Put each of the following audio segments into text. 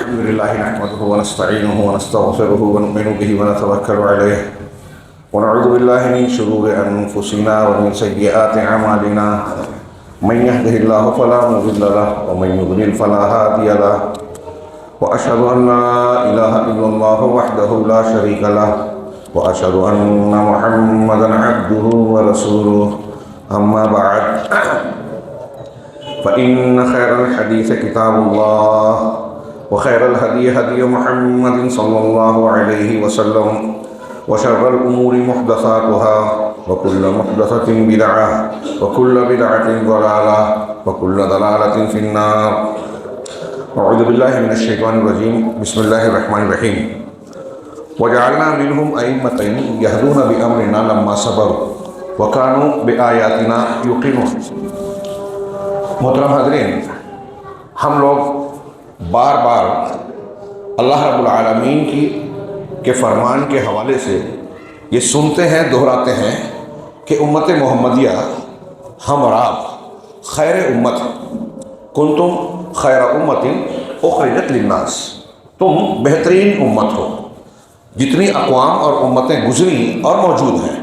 الحمد لله نحمده ونستعينه ونستغفره ونؤمن به ونتوكل عليه ونعوذ بالله من شرور أنفسنا ومن سيئات أعمالنا من يهده الله فلا مضل له ومن يضلل فلا هادي له وأشهد أن لا إله إلا الله وحده لا شريك له وأشهد أن محمدا عبده ورسوله أما بعد فإن خير الحديث كتاب الله وخير الهدي هدي محمد صلى الله عليه وسلم وشر الأمور محدثاتها وكل محدثة بدعة وكل بدعة ضلالة وكل ضلالة في النار. أعوذ بالله من الشيطان الرجيم. بسم الله الرحمن الرحيم. وجعلنا منهم أئمة يهدون بأمرنا لما صبروا وكانوا بآياتنا يوقنون. محترم حاضرین، ہم لوگ بار بار اللہ رب العالمین کے فرمان کے حوالے سے یہ سنتے ہیں، دہراتے ہیں کہ امت محمدیہ ہم اور آپ خیر امت ہیں. کنتم خیر امت اخرجت للناس، تم بہترین امت ہو. جتنی اقوام اور امتیں گزری اور موجود ہیں،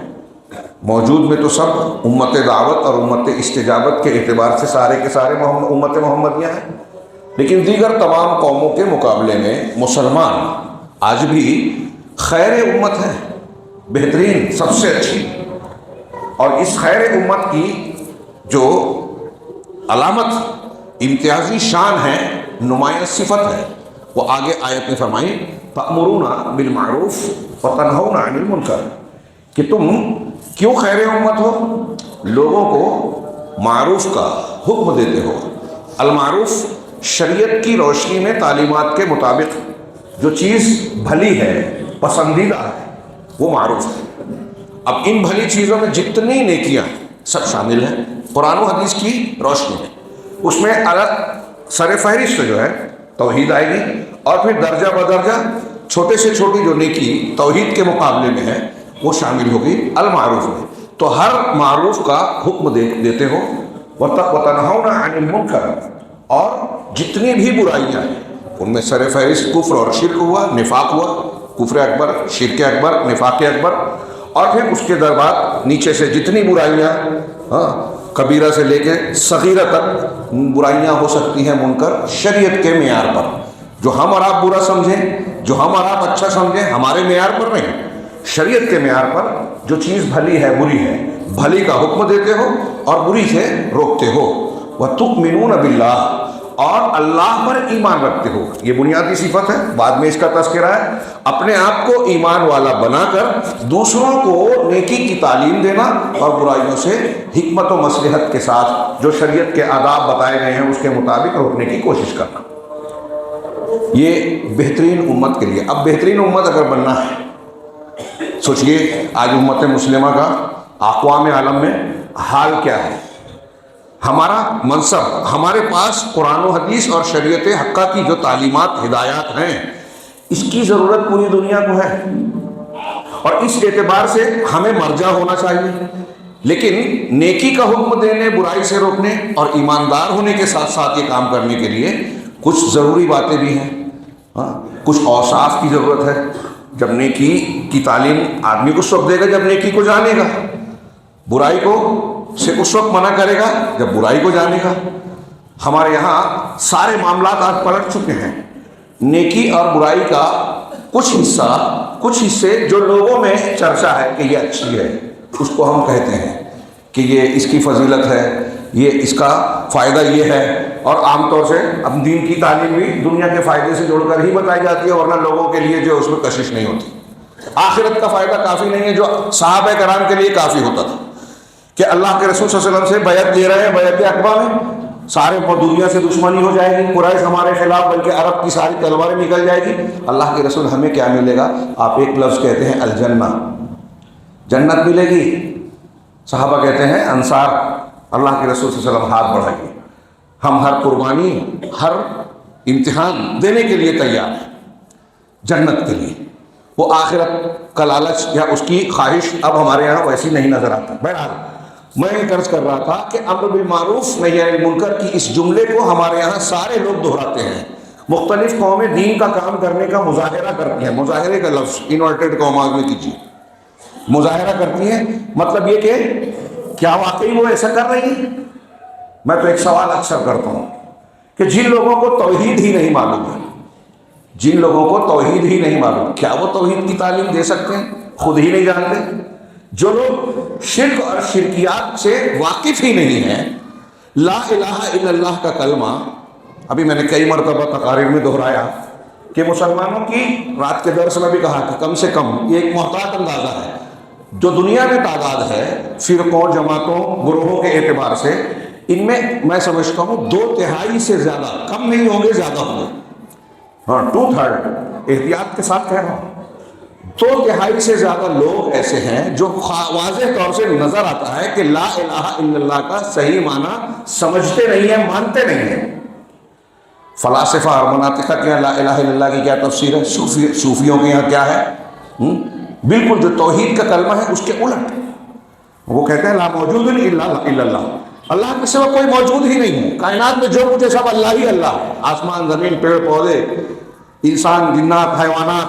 موجود میں تو سب امت دعوت اور امت استجابت کے اعتبار سے سارے کے سارے امت محمدیہ ہیں، لیکن دیگر تمام قوموں کے مقابلے میں مسلمان آج بھی خیر امت ہیں، بہترین، سب سے اچھی. اور اس خیر امت کی جو علامت، امتیازی شان ہے، نمایاں صفت ہے، وہ آگے آیت میں فرمائی تأمرون بالمعروف وتنہون عن المنکر، کہ تم کیوں خیر امت ہو؟ لوگوں کو معروف کا حکم دیتے ہو. المعروف شریعت کی روشنی میں تعلیمات کے مطابق جو چیز بھلی ہے، پسندیدہ ہے، وہ معروف ہے. اب ان بھلی چیزوں میں جتنی نیکیاں سب شامل ہیں قرآن و حدیث کی روشنی میں. اس میں الگ سر فہرست جو ہے توحید آئے گی، اور پھر درجہ بدرجہ چھوٹے سے چھوٹی جو نیکی توحید کے مقابلے میں ہے وہ شامل ہوگی المعروف میں. تو ہر معروف کا حکم دیتے ہو. وَتَنْهَوْنَ عَنِ الْمُنْكَرِ، اور جتنی بھی برائیاں ہیں ان میں سر فہرست کفر اور شرک ہوا، نفاق ہوا، کفر اکبر، شرک اکبر، نفاق اکبر، اور پھر اس کے بعد نیچے سے جتنی برائیاں، کبیرہ سے لے کے صغیرہ تک برائیاں ہو سکتی ہیں منکر شریعت کے معیار پر. جو ہم اور آپ برا سمجھیں، جو ہم اور آپ اچھا سمجھیں، ہمارے معیار پر نہیں، شریعت کے معیار پر جو چیز بھلی ہے، بری ہے، بھلی کا حکم دیتے ہو اور بری سے روکتے ہو. وَتُؤْمِنُونَ بِاللَّهِ، اور اللہ پر ایمان رکھتے ہو. یہ بنیادی صفت ہے، بعد میں اس کا تذکرہ ہے. اپنے آپ کو ایمان والا بنا کر دوسروں کو نیکی کی تعلیم دینا اور برائیوں سے حکمت و مصلحت کے ساتھ جو شریعت کے آداب بتائے گئے ہیں اس کے مطابق روکنے کی کوشش کرنا. یہ بہترین امت کے لیے. اب بہترین امت اگر بننا ہے، سوچئے آج امت مسلمہ کا اقوام عالم میں حال کیا ہے. ہمارا منصب، ہمارے پاس قرآن و حدیث اور شریعت حقہ کی جو تعلیمات، ہدایات ہیں، اس کی ضرورت پوری دنیا کو ہے، اور اس اعتبار سے ہمیں مرجع ہونا چاہیے. لیکن نیکی کا حکم دینے، برائی سے روکنے اور ایماندار ہونے کے ساتھ ساتھ یہ کام کرنے کے لیے کچھ ضروری باتیں بھی ہیں. کچھ اوصاف کی ضرورت ہے. جب نیکی کی تعلیم آدمی اس وقت دے گا جب نیکی کو جانے گا، برائی کو سے اس وقت منع کرے گا جب برائی کو جانے گا. ہمارے یہاں سارے معاملات آج پلٹ چکے ہیں. نیکی اور برائی کا کچھ حصے جو لوگوں میں چرچا ہے کہ یہ اچھی ہے، اس کو ہم کہتے ہیں کہ یہ اس کی فضیلت ہے، یہ اس کا فائدہ یہ ہے. اور عام طور سے اب دین کی تعلیم بھی دنیا کے فائدے سے جوڑ کر ہی بتائی جاتی ہے، ورنہ لوگوں کے لیے جو اس میں کشش نہیں ہوتی. آخرت کا فائدہ کافی نہیں ہے جو صحابہ کرام کے لیے کافی ہوتا تھا کہ اللہ کے رسول صلی اللہ علیہ وسلم سے بیعت لے رہے ہیں، بیعت عقبہ میں سارے دنیا سے دشمنی ہو جائے گی، قریش ہمارے خلاف، بلکہ عرب کی ساری تلواریں نکل جائے گی. اللہ کے رسول ہمیں کیا ملے گا؟ آپ ایک لفظ کہتے ہیں الجنہ، جنت ملے گی. صحابہ کہتے ہیں انصار. اللہ کے رسول صلی اللہ علیہ وسلم ہاتھ بڑھائیے، ہم ہر قربانی، ہر امتحان دینے کے لیے تیار ہیں جنت کے لیے. وہ آخرت کا لالچ یا اس کی خواہش اب ہمارے یہاں ویسی نہیں نظر آتا. بہرحال میں یہ عرض کر رہا تھا کہ امر بالمعروف نہی عن المنکر کی اس جملے کو ہمارے یہاں سارے لوگ دہراتے ہیں. مختلف قومیں دین کا کام کرنے کا مظاہرہ کرتی ہیں. مظاہرے کا لفظ انورٹیڈ کاماز میں کیجیے. مظاہرہ کرتی ہیں مطلب یہ کہ کیا واقعی وہ ایسا کر رہی ہیں؟ میں تو ایک سوال اکثر کرتا ہوں کہ جن لوگوں کو توحید ہی نہیں معلوم ہے، جن لوگوں کو توحید ہی نہیں معلوم، کیا وہ توحید کی تعلیم دے سکتے ہیں؟ خود ہی نہیں جانتے. جو لوگ شرک اور شرکیات سے واقف ہی نہیں ہیں، لا الہ الا اللہ کا کلمہ ابھی میں نے کئی مرتبہ تقاریر میں دہرایا کہ مسلمانوں کی، رات کے درس میں بھی کہا کہ کم سے کم یہ ایک محتاط اندازہ ہے، جو دنیا میں تعداد ہے فرقوں، جماعتوں، گروہوں کے اعتبار سے، ان میں سمجھتا ہوں 2/3 سے زیادہ، کم نہیں ہوں گے زیادہ ہوں گے، ہاں 2/3 احتیاط کے ساتھ کہہ رہا ہوں، 2/3 سے زیادہ لوگ ایسے ہیں جو واضح طور سے نظر آتا ہے کہ لا الہ الا اللہ کا صحیح معنی سمجھتے نہیں ہیں، مانتے نہیں ہیں. فلاسفہ اور مناطقہ کے یہاں لا الہ الا اللہ کی کیا تفسیر ہے، صوفیوں کے یہاں کیا ہے، بالکل جو توحید کا کلمہ ہے اس کے الٹ. وہ کہتے ہیں لا موجود الا اللہ، اللہ کے سوا کوئی موجود ہی نہیں ہے، کائنات میں جو کچھ ہے سب اللہ ہی اللہ ہے، آسمان زمین پیڑ پودے انسان جنات حیوانات،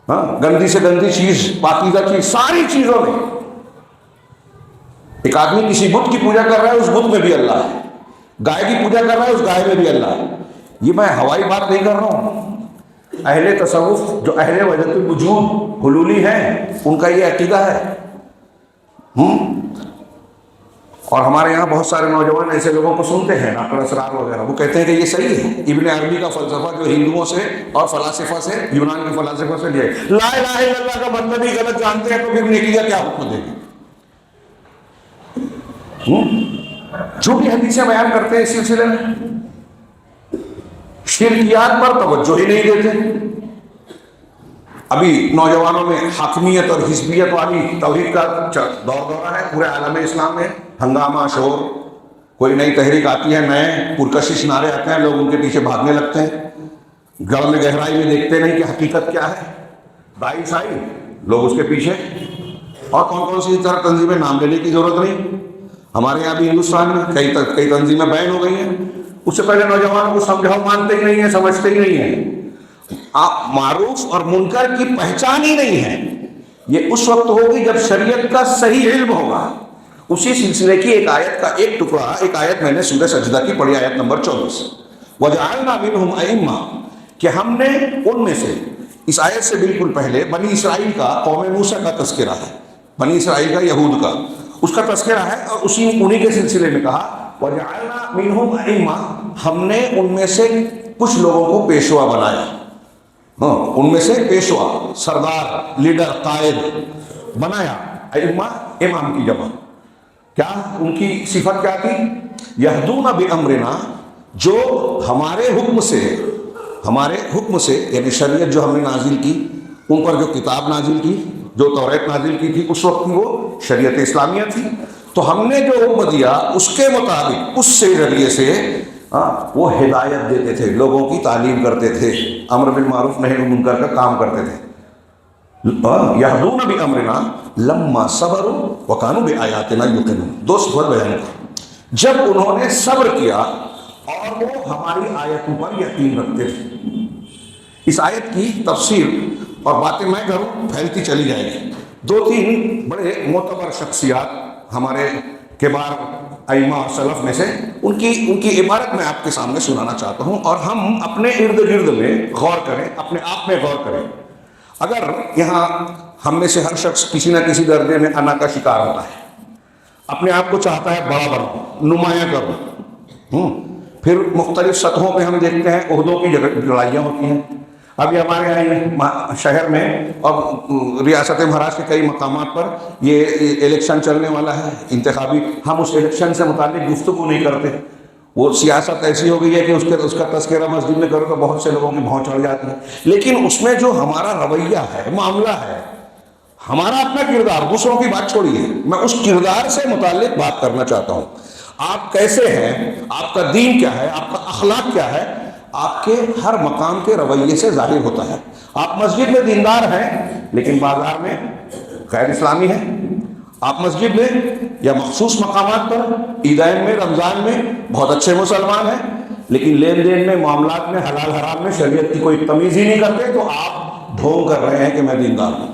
ہاں گندی سے گندی چیز پاکیزہ چیز، ساری چیزوں میں. ایک آدمی کسی بت کی پوجا کر رہا ہے، اس بت میں بھی اللہ ہے. گائے کی پوجا کر رہا ہے، اس گائے میں بھی اللہ ہے. یہ میں ہوائی بات نہیں کر رہا ہوں. اہل تصوف جو اہل وحدت الوجود حلولی ہیں، ان کا یہ عقیدہ ہے. اور ہمارے یہاں بہت سارے نوجوان ایسے لوگوں کو سنتے ہیں، ناقل اسرار وغیرہ، وہ کہتے ہیں کہ یہ صحیح ہے. ابن عربی کا فلسفہ جو ہندوؤں سے اور فلاسفہ سے، یونان کے فلاسفہ سے لے، لا الہ الا اللہ کا مطلب ہی غلط جانتے ہیں، تو پھر نیکی کا کیا حکم دے گی؟ جھوٹی حدیثیں بیان کرتے ہیں اس سلسلے میں، شرکیات پر توجہ ہی نہیں دیتے. ابھی نوجوانوں میں حاکمیت اور حزبیت والی توحید کا دورہ ہے پورے عالم اسلام میں، ہنگامہ شور، کوئی نئی تحریک آتی ہے، نئے پرکشش نعرے آتے ہیں، لوگ ان کے پیچھے بھاگنے لگتے ہیں، گڑھ میں گہرائی میں دیکھتے نہیں کہ حقیقت کیا ہے. دائی سائی لوگ اس کے پیچھے، اور کون کون سی طرح تنظیمیں، نام لینے کی ضرورت نہیں. ہمارے یہاں بھی ہندوستان میں کئی تنظیمیں بین ہو گئی ہیں. اس سے پہلے نوجوانوں کو سمجھاؤ، مانتے ہی نہیں ہیں، سمجھتے ہی نہیں ہیں. معروف اور منکر کی پہچان ہی نہیں ہے. یہ اس وقت ہوگی جب شریعت کا صحیح علم ہوگا. اسی سلسلے کی ایک آیت کا ایک ٹکڑا، ایک آیت میں نے سورہ سجدہ کی پڑھی، آیت نمبر 24، وَجَعَلْنَا مِنْهُمْ أَئِمَّةً، کہ ہم نے ان میں سے، اس آیت سے بالکل پہلے بنی اسرائیل کا، قوم موسیٰ کا تذکرہ ہے، بنی اسرائیل کا، یہود کا، اس کا تذکرہ ہے، اور انہی کے سلسلے میں کہا وَجَعَلْنَا مِنْهُمْ أَئِمَّةً، ہم نے ان میں سے کچھ لوگوں کو پیشوا بنایا. ہاں ان میں سے پیشوا، سردار، لیڈر، قائد بنایا. ائمہ امام کی جمع. کیا ان کی صفت کیا تھی؟ یہدون بامرنا، جو ہمارے حکم سے یعنی شریعت جو ہم نے نازل کی، ان پر جو کتاب نازل کی، جو توریت نازل کی تھی، اس وقت کی وہ شریعت اسلامیہ تھی. تو ہم نے جو حکم دیا اس کے مطابق، اس سے ذریعے سے وہ ہدایت دیتے تھے، لوگوں کی تعلیم کرتے تھے، امر بالمعروف نہی عن المنکر کا کام کرتے تھے. یہدون بامرنا لما صبروا وکانوا بآیاتنا یوقنون. دو صفت بیان کی، جب انہوں نے صبر کیا اور وہ ہماری آیتوں پر یقین رکھتے تھے. اس آیت کی تفسیر اور باتیں میں کروں پھیلتی چلی جائے گی. 2-3 بڑے معتبر شخصیات ہمارے کبار ائمہ اور سلف میں سے، ان کی عبارت میں آپ کے سامنے سنانا چاہتا ہوں، اور ہم اپنے ارد گرد میں غور کریں، اپنے آپ میں غور کریں. اگر یہاں ہم میں سے ہر شخص کسی نہ کسی درجے میں انا کا شکار ہوتا ہے، اپنے آپ کو چاہتا ہے بڑا بنو، نمایاں کرو، پھر مختلف سطحوں پہ ہم دیکھتے ہیں عہدوں کی لڑائیاں ہوتی ہیں. ابھی ہمارے یہاں شہر میں اور ریاست مہاراشٹر کے کئی مقامات پر یہ الیکشن چلنے والا ہے انتخابی. ہم اس الیکشن سے متعلق گفتگو نہیں کرتے. وہ سیاست ایسی ہو گئی ہے کہ اس کا تذکرہ مسجد میں کرو تو بہت سے لوگوں کی بھاؤ چڑھ جاتی ہے. لیکن اس میں جو ہمارا رویہ ہے، معاملہ ہے، ہمارا اپنا کردار، دوسروں کی بات چھوڑیے، میں اس کردار سے متعلق بات کرنا چاہتا ہوں. آپ کیسے ہیں، آپ کا دین کیا ہے، آپ کا اخلاق کیا ہے، آپ کے ہر مقام کے رویے سے ظاہر ہوتا ہے. آپ مسجد میں دیندار ہیں لیکن بازار میں غیر اسلامی ہیں. آپ مسجد میں یا مخصوص مقامات پر، عیدین میں، رمضان میں بہت اچھے مسلمان ہیں، لیکن لین دین میں، معاملات میں، حلال حرام میں شریعت کی کوئی تمیز ہی نہیں کرتے، تو آپ ڈھونگ کر رہے ہیں کہ میں دیندار ہوں،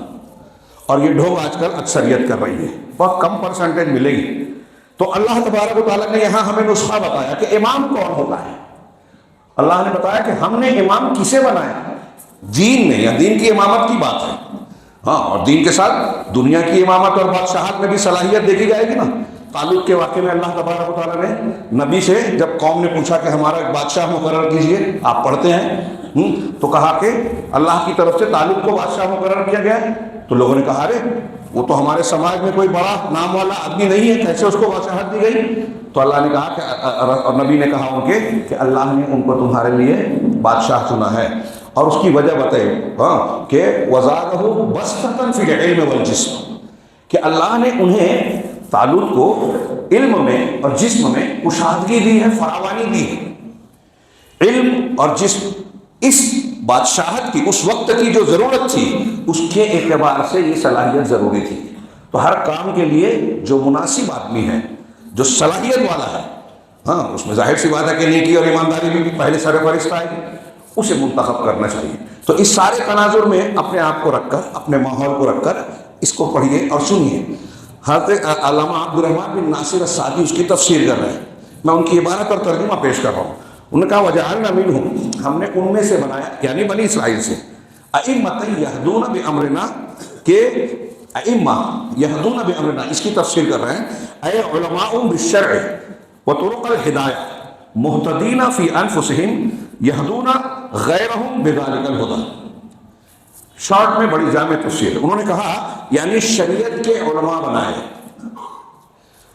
اور یہ ڈھونگ آج کل اکثریت کر رہی ہے، بہت کم پرسنٹیج ملے گی۔ تو اللہ تبارک و تعالیٰ نے یہاں ہمیں نسخہ بتایا کہ امام کون ہوتا ہے۔ اللہ نے بتایا کہ ہم نے امام کسے بنایا دین میں، یا دین کی امامت کی بات ہے، ہاں، اور دین کے ساتھ دنیا کی امامت اور بادشاہت میں بھی صلاحیت دیکھی جائے گی نا۔ طالوت کے واقعے میں اللہ تبارک و تعالیٰ نے نبی سے، جب قوم نے پوچھا کہ ہمارا ایک بادشاہ مقرر کیجئے، آپ پڑھتے ہیں، تو کہا کہ اللہ کی طرف سے طالوت کو بادشاہ مقرر کیا گیا ہے۔ تو لوگوں نے کہا ارے وہ تو ہمارے سماج میں کوئی بڑا نام والا آدمی نہیں ہے، کیسے اس کو بادشاہت دی گئی؟ تو اللہ نے کہا کہ، اور نبی نے کہا ان کے کہ اللہ نے ان کو تمہارے لیے بادشاہ چنا ہے، اور اس کی وجہ بتائی، ہاں، کہ وَزَادَهُ بَسْطَةً فِي الْعِلْمِ وَالْجِسْمِ، کہ اللہ نے انہیں، طالوت کو، علم میں اور جسم میں کشادگی دی ہے، فراوانی دی ہے۔ علم اور جسم اس بادشاہت کی، اس وقت کی جو ضرورت تھی، اس کے اعتبار سے یہ صلاحیت ضروری تھی۔ تو ہر کام کے لیے جو مناسب آدمی ہے، جو صلاحیت والا ہے، ہاں، اس میں ظاہر سی بات ہے کہ نیکی اور ایمانداری بھی پہلے سر فہرست آئے گی، اسے منتخب کرنا چاہیے۔ تو اس سارے تناظر میں اپنے آپ کو رکھ کر، اپنے ماحول کو رکھ کر اس کو پڑھیے اور سنیے۔ حضرت علامہ عبدالرحمن بن ناصر السعدی اس کی تفسیر کر رہے ہیں، میں ان کی عبارت اور ترجمہ پیش کر رہا ہوں۔ انہوں نے کہا وَجَعَلْنَا مِنْهُمْ، ہم نے ان میں سے بنایا، یعنی بنی اسرائیل سے، أَئِمَّةً يَهْدُونَ بِأَمْرِنَا، کہ ائمہ یہدون بامرنا، اس کی تفسیر کر رہے ہیں، اے علماء بالشرع وطرق الہدایہ مہتدین فی انفسہم یہدون غیرہم بذلک الہدی۔ شارٹ میں بڑی جامع تفسیر، انہوں نے کہا یعنی شریعت کے علماء بنائے،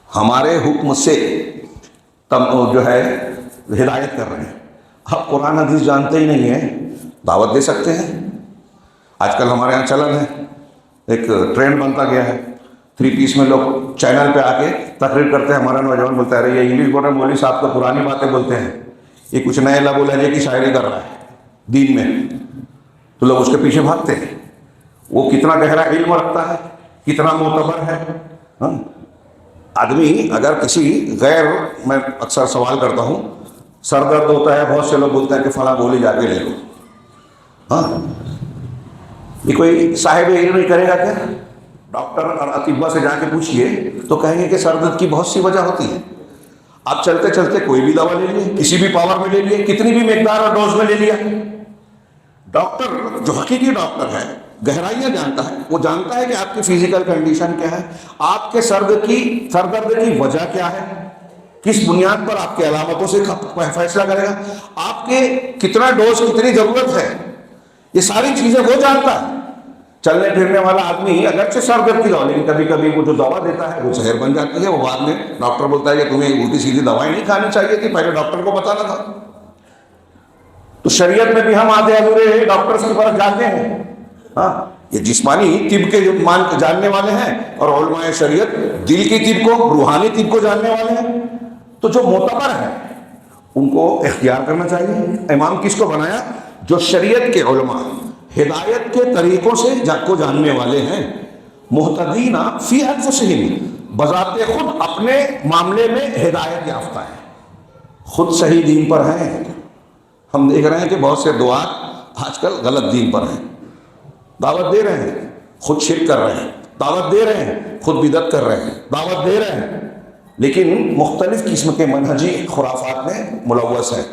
ہمارے حکم سے جو ہے ہدایت کر رہے ہیں۔ اب قرآن حدیث جانتے ہی نہیں ہیں، دعوت دے سکتے ہیں؟ آج کل ہمارے یہاں چلن ہے، ایک ٹرینڈ بنتا گیا ہے، 3 پیس میں لوگ چینل پہ آ کے تقریر کرتے ہیں، ہمارا نوجوان بولتا ہے ارے یہ انگلش بول رہے ہیں، مولوی صاحب تو پرانی باتیں بولتے ہیں، یہ کچھ نئے لب و لہجے کی شاعری کر رہا ہے دین میں، تو لوگ اس کے پیچھے بھاگتے ہیں۔ وہ کتنا گہرا علم رکھتا ہے، کتنا معتبر ہے، ہاں؟ آدمی اگر کسی غیر، میں اکثر سوال کرتا ہوں، سر درد ہوتا ہے، بہت سے لوگ بولتے ہیں کہ فلاں گولی جا کے لے لو، ہاں، یہ کوئی صاحب علم نہیں کرے گا کیا؟ ڈاکٹر اور اطباء سے جا کے پوچھئے تو کہیں گے کہ سر درد کی بہت سی وجہ ہوتی ہے، آپ چلتے چلتے کوئی بھی دوا لے لیے، کسی بھی پاور میں لے لیے، کتنی بھی مقدار اور ڈوز میں لے لیا۔ ڈاکٹر جو حقیقی ڈاکٹر ہے، گہرائیاں جانتا ہے، وہ جانتا ہے کہ آپ کی فزیکل کنڈیشن کیا ہے، آپ کے سر درد کی وجہ کیا ہے، کس بنیاد پر آپ کے علامتوں سے فیصلہ کرے گا، آپ کے کتنا ڈوز کتنی ضرورت ہے، یہ ساری چیزیں وہ جانتا ہے۔ چلنے پھرنے والا آدمی اگرچہ سر درد کی دوا، لیکن کبھی کبھی وہ جو دوا دیتا ہے وہ زہر بن جاتی ہے، وہ بعد میں ڈاکٹر بولتا ہے کہ تمہیں الٹی سیدھی دوائیں نہیں کھانی چاہیے تھی، پہلے ڈاکٹر کو بتانا تھا۔ تو شریعت میں بھی ہم آدھے ادھورے ڈاکٹرز کی طرف جاتے ہیں، ہاں، یہ جسمانی طب کے جو جاننے والے ہیں، اور علماء شریعت دل کی طب کو، روحانی طب کو جاننے والے ہیں۔ تو جو معتبر ہیں ان کو اختیار کرنا چاہیے۔ امام کس کو بنایا؟ جو شریعت کے علماء، ہدایت کے طریقوں سے کو جاننے والے ہیں، مہتدین فی انفسہم، بذات خود اپنے معاملے میں ہدایت یافتہ ہیں، خود صحیح دین پر ہیں۔ ہم دیکھ رہے ہیں کہ بہت سے دعات آج کل غلط دین پر ہیں، دعوت دے رہے ہیں، خود شرک کر رہے ہیں، دعوت دے رہے ہیں، خود بدعت کر رہے ہیں، دعوت دے رہے ہیں، لیکن مختلف قسم کے منہجی خرافات میں ملوث ہیں۔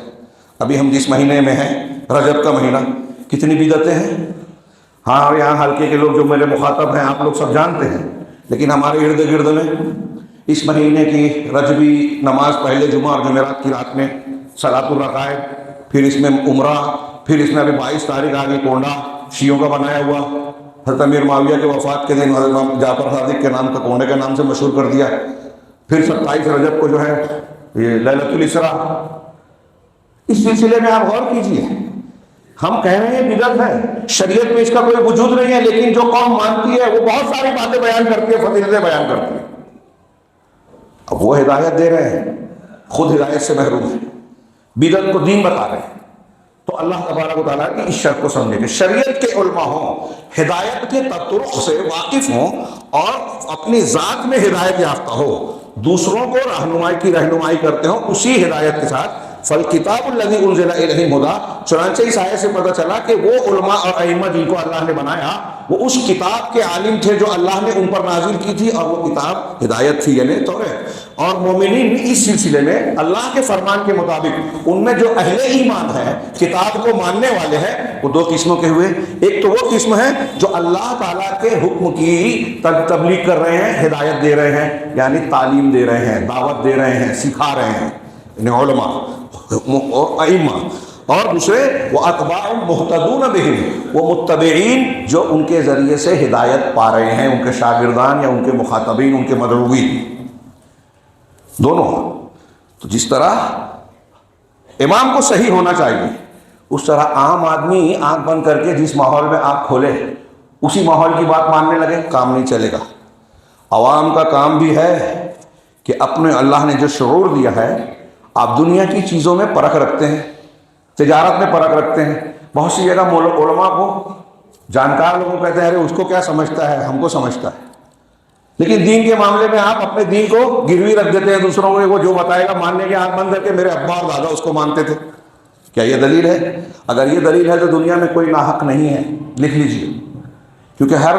ابھی ہم جس مہینے میں ہیں، رجب کا مہینہ، کتنی بدعتیں ہیں۔ ہاں، اور یہاں حلقے کے لوگ جو میرے مخاطب ہیں آپ لوگ سب جانتے ہیں، لیکن ہمارے ارد گرد میں اس مہینے کی رجبی نماز پہلے جمعہ اور جمعرات کی رات میں صلاۃ الرغائب، پھر اس میں عمرہ، پھر اس میں ابھی 22 تاریخ آگے کونڈا شیعوں کا بنایا ہوا، حضرت امیر معاویہ کے وفات کے دن حضرت جعفر صادق کے نام کا، کونڈے کے نام سے مشہور کر دیا۔ پھر 27 رجب کو جو ہے یہ لیلۃ الاسراء۔ اس سلسلے میں آپ غور کیجئے، ہم کہہ رہے ہیں بدعت ہے، شریعت میں اس کا کوئی وجود نہیں ہے، لیکن جو قوم مانتی ہے وہ بہت ساری باتیں بیان کرتی ہے، فضیلتیں بیان کرتی ہے۔ اب وہ ہدایت دے رہے ہیں، خود ہدایت سے محروم ہیں، بدعت کو دین بتا رہے ہیں۔ تو اللہ تبارک و تعالیٰ کی اس شرط کو سمجھے کہ شریعت کے علماء ہوں، ہدایت کے طرق سے واقف ہوں، اور اپنی ذات میں ہدایت یافتہ ہو، دوسروں کو رہنمائی کرتے ہوں، اسی ہدایت کے ساتھ فالکتاب الذی انزل الیہم ھدی، چنانچہ اس آیت سے پتہ چلا کہ وہ علماء اور ائمہ جن کو اللہ نے بنایا وہ اس کتاب کے عالم تھے جو اللہ نے ان پر نازل کی تھی، اور وہ کتاب ہدایت تھی یعنی توریت۔ اور مومنین اس سلسلے میں اللہ کے فرمان کے مطابق ان میں جو اہل ایمان ہیں، کتاب کو ماننے والے ہیں، وہ دو قسموں کے ہوئے۔ ایک تو وہ قسم ہے جو اللہ تعالیٰ کے حکم کی تبلیغ کر رہے ہیں، ہدایت دے رہے ہیں، یعنی تعلیم دے رہے ہیں، دعوت دے رہے ہیں، سکھا رہے ہیں، یعنی علماء اور ائمہ۔ اور دوسرے وہ اتباع مہتدون بہم، وہ متبعین جو ان کے ذریعے سے ہدایت پا رہے ہیں، ان کے شاگردان یا ان کے مخاطبین، ان کے مدعوین، دونوں۔ تو جس طرح امام کو صحیح ہونا چاہیے، اس طرح عام آدمی آنکھ بند کر کے جس ماحول میں آنکھ کھولے اسی ماحول کی بات ماننے لگے، کام نہیں چلے گا۔ عوام کا کام بھی ہے کہ اپنے اللہ نے جو شعور دیا ہے، آپ دنیا کی چیزوں میں پرکھ رکھتے ہیں، تجارت میں پرکھ رکھتے ہیں۔ بہت سی جگہ علماء کو، جانکار لوگوں کو کہتے ہیں ارے اس کو کیا سمجھتا ہے، ہم کو سمجھتا ہے، لیکن دین کے معاملے میں آپ اپنے دین کو گروی رکھ دیتے ہیں دوسروں کو، وہ جو بتائے گا ماننے کے آنکھ بند کر کے میرے ابا اور دادا اس کو مانتے تھے۔ کیا یہ دلیل ہے؟ اگر یہ دلیل ہے تو دنیا میں کوئی ناحق نہیں ہے، لکھ لیجئے۔ کیونکہ ہر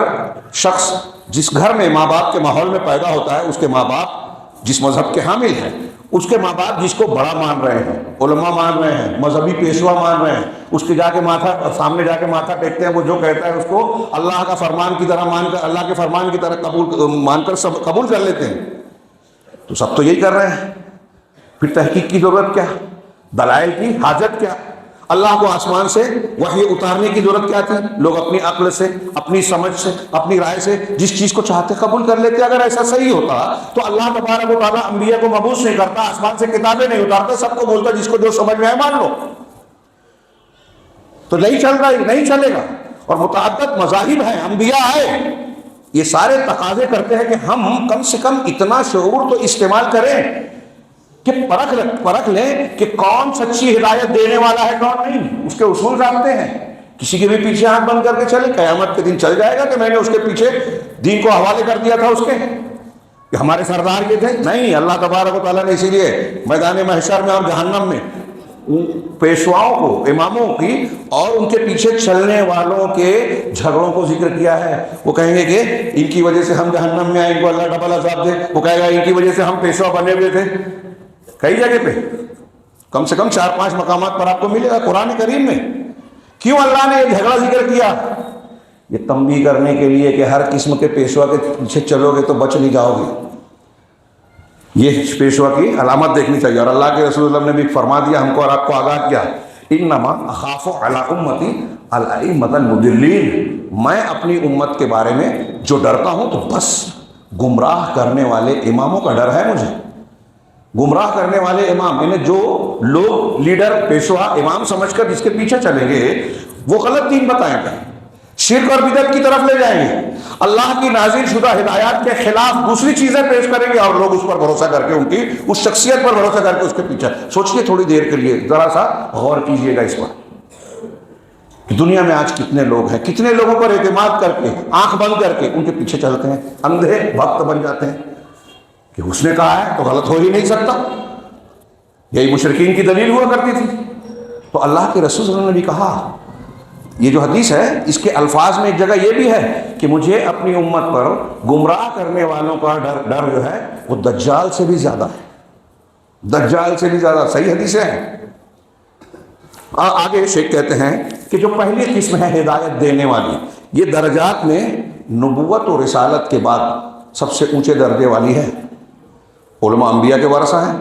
شخص جس گھر میں ماں باپ کے ماحول میں پیدا ہوتا ہے، اس کے ماں باپ جس مذہب کے حامل ہیں، اس کے ماں باپ جس کو بڑا مان رہے ہیں، علماء مان رہے ہیں، مذہبی پیشوا مان رہے ہیں، اس کے جا کے سامنے جا کے ماتھا ٹیکتے ہیں، وہ جو کہتا ہے اس کو اللہ کا فرمان کی طرح مان کر، اللہ کے فرمان کی طرح مان کر سب قبول کر لیتے ہیں۔ تو سب تو یہی کر رہے ہیں، پھر تحقیق کی ضرورت کیا؟ دلائل کی حاجت کیا؟ اللہ کو آسمان سے وحی اتارنے کی ضرورت کیا تھی؟ لوگ اپنی عقل سے، اپنی سمجھ سے، اپنی رائے سے جس چیز کو چاہتے قبول کر لیتے۔ اگر ایسا صحیح ہوتا تو اللہ تبارک و تعالیٰ انبیاء کو مبعوث نہیں کرتا، آسمان سے کتابیں نہیں اتارتا، سب کو بولتا جس کو جو سمجھ میں آئے مان لو۔ تو نہیں چل رہا، نہیں چلے گا۔ اور متعدد مذاہب ہیں، انبیاء آئے، یہ سارے تقاضے کرتے ہیں کہ ہم کم سے کم اتنا شعور تو استعمال کریں کہ پرکھ لیں کہ کون سچی ہدایت دینے والا ہے، کون نہیں۔ اس کے اصول جانتے ہیں، کسی کے بھی پیچھے آنکھ بند کر کے چلے، قیامت کے دن چل جائے گا کہ میں نے اس کے پیچھے دین کو حوالے کر دیا تھا اس کے، کہ ہمارے سردار یہ تھے۔ نہیں، اللہ تبارک و تعالیٰ نے اسی لیے میدان محشر میں اور جہنم میں پیشواؤں کو، اماموں کی اور ان کے پیچھے چلنے والوں کے جھگڑوں کو ذکر کیا ہے۔ وہ کہیں گے کہ ان کی وجہ سے ہم جہنم میں آئے، ان کو اللہ ڈبل عذاب دے۔ وہ کہے گا ان کی وجہ سے ہم پیشوا بنے ہوئے تھے۔ کئی جگہ پہ کم سے کم 4-5 مقامات پر آپ کو ملے گا قرآن کریم میں۔ کیوں اللہ نے یہ جھگڑا ذکر کیا؟ یہ تنبیہ کرنے کے لیے کہ ہر قسم کے پیشوا کے پیچھے چلو گے تو بچ نہیں جاؤ گے۔ یہ پیشوا کی علامت دیکھنی چاہیے۔ اور اللہ کے رسول اللہ نے بھی فرما دیا ہم کو اور آپ کو آگاہ کیا، انما اخاف علی امتی الائمۃ المضلین، میں اپنی امت کے بارے میں جو ڈرتا ہوں تو بس گمراہ کرنے والے اماموں کا ڈر ہے مجھے۔ گمراہ کرنے والے امام، یعنی جو لوگ لیڈر، پیشوا، امام سمجھ کر جس کے پیچھے چلیں گے وہ غلط دین بتائیں گے، شرک اور بدعت کی طرف لے جائیں گے، اللہ کی نازل شدہ ہدایات کے خلاف دوسری چیزیں پیش کریں گے، اور لوگ اس پر بھروسہ کر کے، ان کی اس شخصیت پر بھروسہ کر کے اس کے پیچھے۔ سوچئے تھوڑی دیر کے لیے، ذرا سا غور کیجئے گا اس پر۔ دنیا میں آج کتنے لوگ ہیں، کتنے لوگوں پر اعتماد کر کے، آنکھ بند کر کے ان کے پیچھے چلتے ہیں، اندھے بھکت بن جاتے ہیں کہ اس نے کہا ہے تو غلط ہو ہی نہیں سکتا۔ یہی مشرکین کی دلیل ہوا کرتی تھی۔ تو اللہ کے رسول صلی اللہ علیہ وسلم نے بھی کہا، یہ جو حدیث ہے اس کے الفاظ میں ایک جگہ یہ بھی ہے کہ مجھے اپنی امت پر گمراہ کرنے والوں کا ڈر جو ہے وہ دجال سے بھی زیادہ ہے، دجال سے بھی زیادہ۔ صحیح حدیث ہے۔ آگے شیخ کہتے ہیں کہ جو پہلی قسم ہے ہدایت دینے والی، یہ درجات میں نبوت و رسالت کے بعد سب سے اونچے درجے والی ہے۔ علماء انبیاء کے ورثہ ہیں،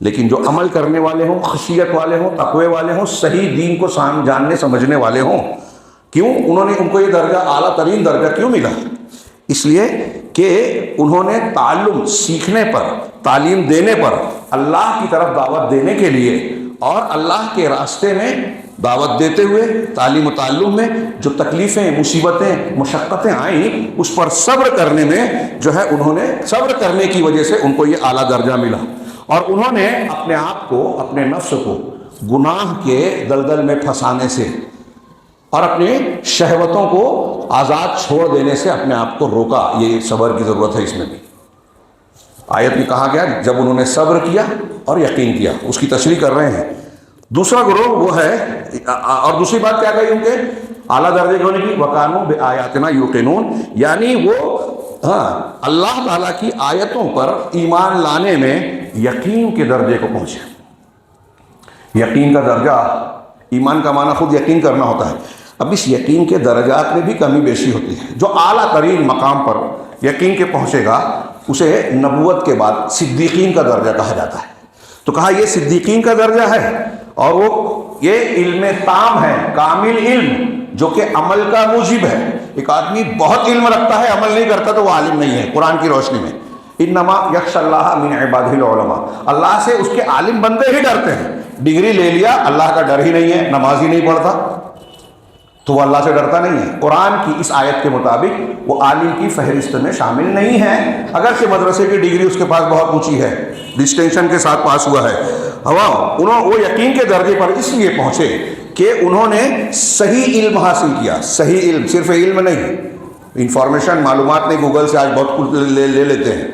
لیکن جو عمل کرنے والے ہوں، خشیت والے ہوں، تقوی والے ہوں، صحیح دین کو جاننے سمجھنے والے ہوں، کیوں انہوں نے ان کو یہ درجہ، اعلیٰ ترین درجہ کیوں ملا؟ اس لیے کہ انہوں نے تعلم سیکھنے پر، تعلیم دینے پر، اللہ کی طرف دعوت دینے کے لیے اور اللہ کے راستے میں دعوت دیتے ہوئے، تعلیم و تعلم میں جو تکلیفیں، مصیبتیں، مشقتیں آئیں، اس پر صبر کرنے میں جو ہے انہوں نے صبر کرنے کی وجہ سے ان کو یہ اعلیٰ درجہ ملا۔ اور انہوں نے اپنے آپ کو، اپنے نفس کو گناہ کے دلدل میں پھنسانے سے اور اپنی شہوتوں کو آزاد چھوڑ دینے سے اپنے آپ کو روکا۔ یہ صبر کی ضرورت ہے اس میں بھی۔ آیت میں کہا گیا جب انہوں نے صبر کیا اور یقین کیا، اس کی تشریح کر رہے ہیں۔ دوسرا گروہ وہ ہے، اور دوسری بات کیا کہی ان کے اعلیٰ درجے کے ہونے کی، وَكَانُوا بِآيَاتِنَا يُوقِنُونَ، یعنی وہ اللہ تعالیٰ کی آیتوں پر ایمان لانے میں یقین کے درجے کو پہنچے۔ یقین کا درجہ، ایمان کا معنی خود یقین کرنا ہوتا ہے، اب اس یقین کے درجات میں بھی کمی بیشی ہوتی ہے۔ جو اعلیٰ ترین مقام پر یقین کے پہنچے گا اسے نبوت کے بعد صدیقین کا درجہ کہا جاتا ہے۔ تو کہا یہ صدیقین کا درجہ ہے، اور وہ یہ علم تام ہے، کامل علم جو کہ عمل کا موجب ہے۔ ایک آدمی بہت علم رکھتا ہے، عمل نہیں کرتا تو وہ عالم نہیں ہے قرآن کی روشنی میں۔ انما یخشی اللہ من عبادہ العلماء، اللہ سے اس کے عالم بندے ہی ڈرتے ہیں۔ ڈگری لے لیا، اللہ کا ڈر ہی نہیں ہے، نماز ہی نہیں پڑھتا تو وہ اللہ سے ڈرتا نہیں ہے۔ قرآن کی اس آیت کے مطابق وہ عالم کی فہرست میں شامل نہیں ہے، اگرچہ مدرسے کی ڈگری اس کے پاس بہت اونچی ہے، ڈسٹنکشن کے ساتھ پاس ہوا ہے۔ وہ یقین کے درجے پر اس لیے پہنچے کہ انہوں نے صحیح علم حاصل کیا۔ صحیح علم صرف علم نہیں، انفارمیشن معلومات نہیں، گوگل سے آج بہت کچھ لے لیتے ہیں۔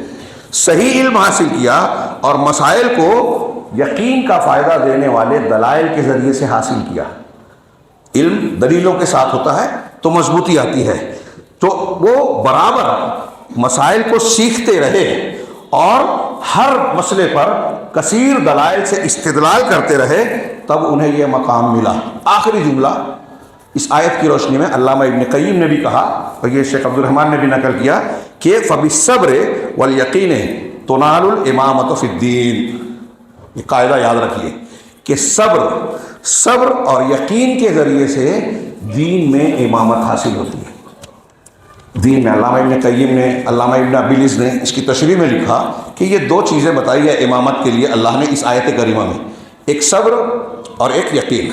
صحیح علم حاصل کیا اور مسائل کو یقین کا فائدہ دینے والے دلائل کے ذریعے سے حاصل کیا۔ علم دلیلوں کے ساتھ ہوتا ہے تو مضبوطی آتی ہے، تو وہ برابر مسائل کو سیکھتے رہے اور ہر مسئلے پر کثیر دلائل سے استدلال کرتے رہے، تب انہیں یہ مقام ملا۔ آخری جملہ اس آیت کی روشنی میں علامہ ابن قیم نے بھی کہا، اور یہ شیخ عبد الرحمن نے بھی نقل کیا کہ فَبِالصَّبْرِ وَالْيَقِينِ تُنَالُ الْإِمَامَةُ فِي الدِّينِ۔ یہ قاعدہ یاد رکھیے کہ صبر اور یقین کے ذریعے سے دین میں امامت حاصل ہوتی ہے۔ دین میں علامہ ابن قیم نے، علامہ ابن ابیلس نے اس کی تشریح میں لکھا کہ یہ دو چیزیں بتائی ہے امامت کے لیے اللہ نے اس آیت کریمہ میں، ایک صبر اور ایک یقین۔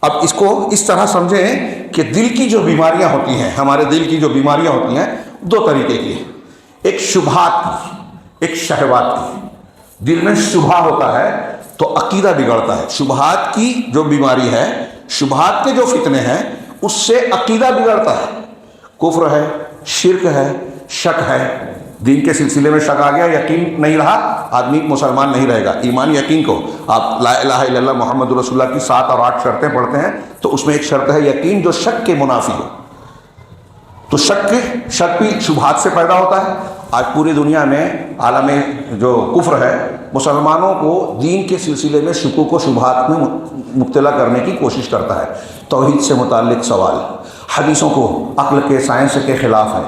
اب اس کو اس طرح سمجھیں کہ دل کی جو بیماریاں ہوتی ہیں، ہمارے دل کی جو بیماریاں ہوتی ہیں دو طریقے کی ہیں، ایک شبہات کی، ایک شہوات کی۔ دل میں شبہ ہوتا ہے تو عقیدہ بگڑتا ہے۔ شبہات کی جو بیماری ہے، شبہات کے جو فتنے ہیں، اس سے عقیدہ بگڑتا ہے۔ کفر ہے، شرک ہے، شک ہے، دین کے سلسلے میں شک آ گیا، یقین نہیں رہا، آدمی مسلمان نہیں رہے گا۔ ایمان یقین کو آپ لا الہ الا اللہ محمد رسول اللہ کی 7 اور 8 شرطیں پڑھتے ہیں تو اس میں ایک شرط ہے یقین جو شک کے منافی ہو۔ تو شک بھی شبہات سے پیدا ہوتا ہے۔ آج پوری دنیا میں عالم جو کفر ہے مسلمانوں کو دین کے سلسلے میں شکوک و شبہات میں مبتلا کرنے کی کوشش کرتا ہے۔ توحید سے متعلق سوال، حدیثوں کو عقل کے، سائنس کے خلاف ہے،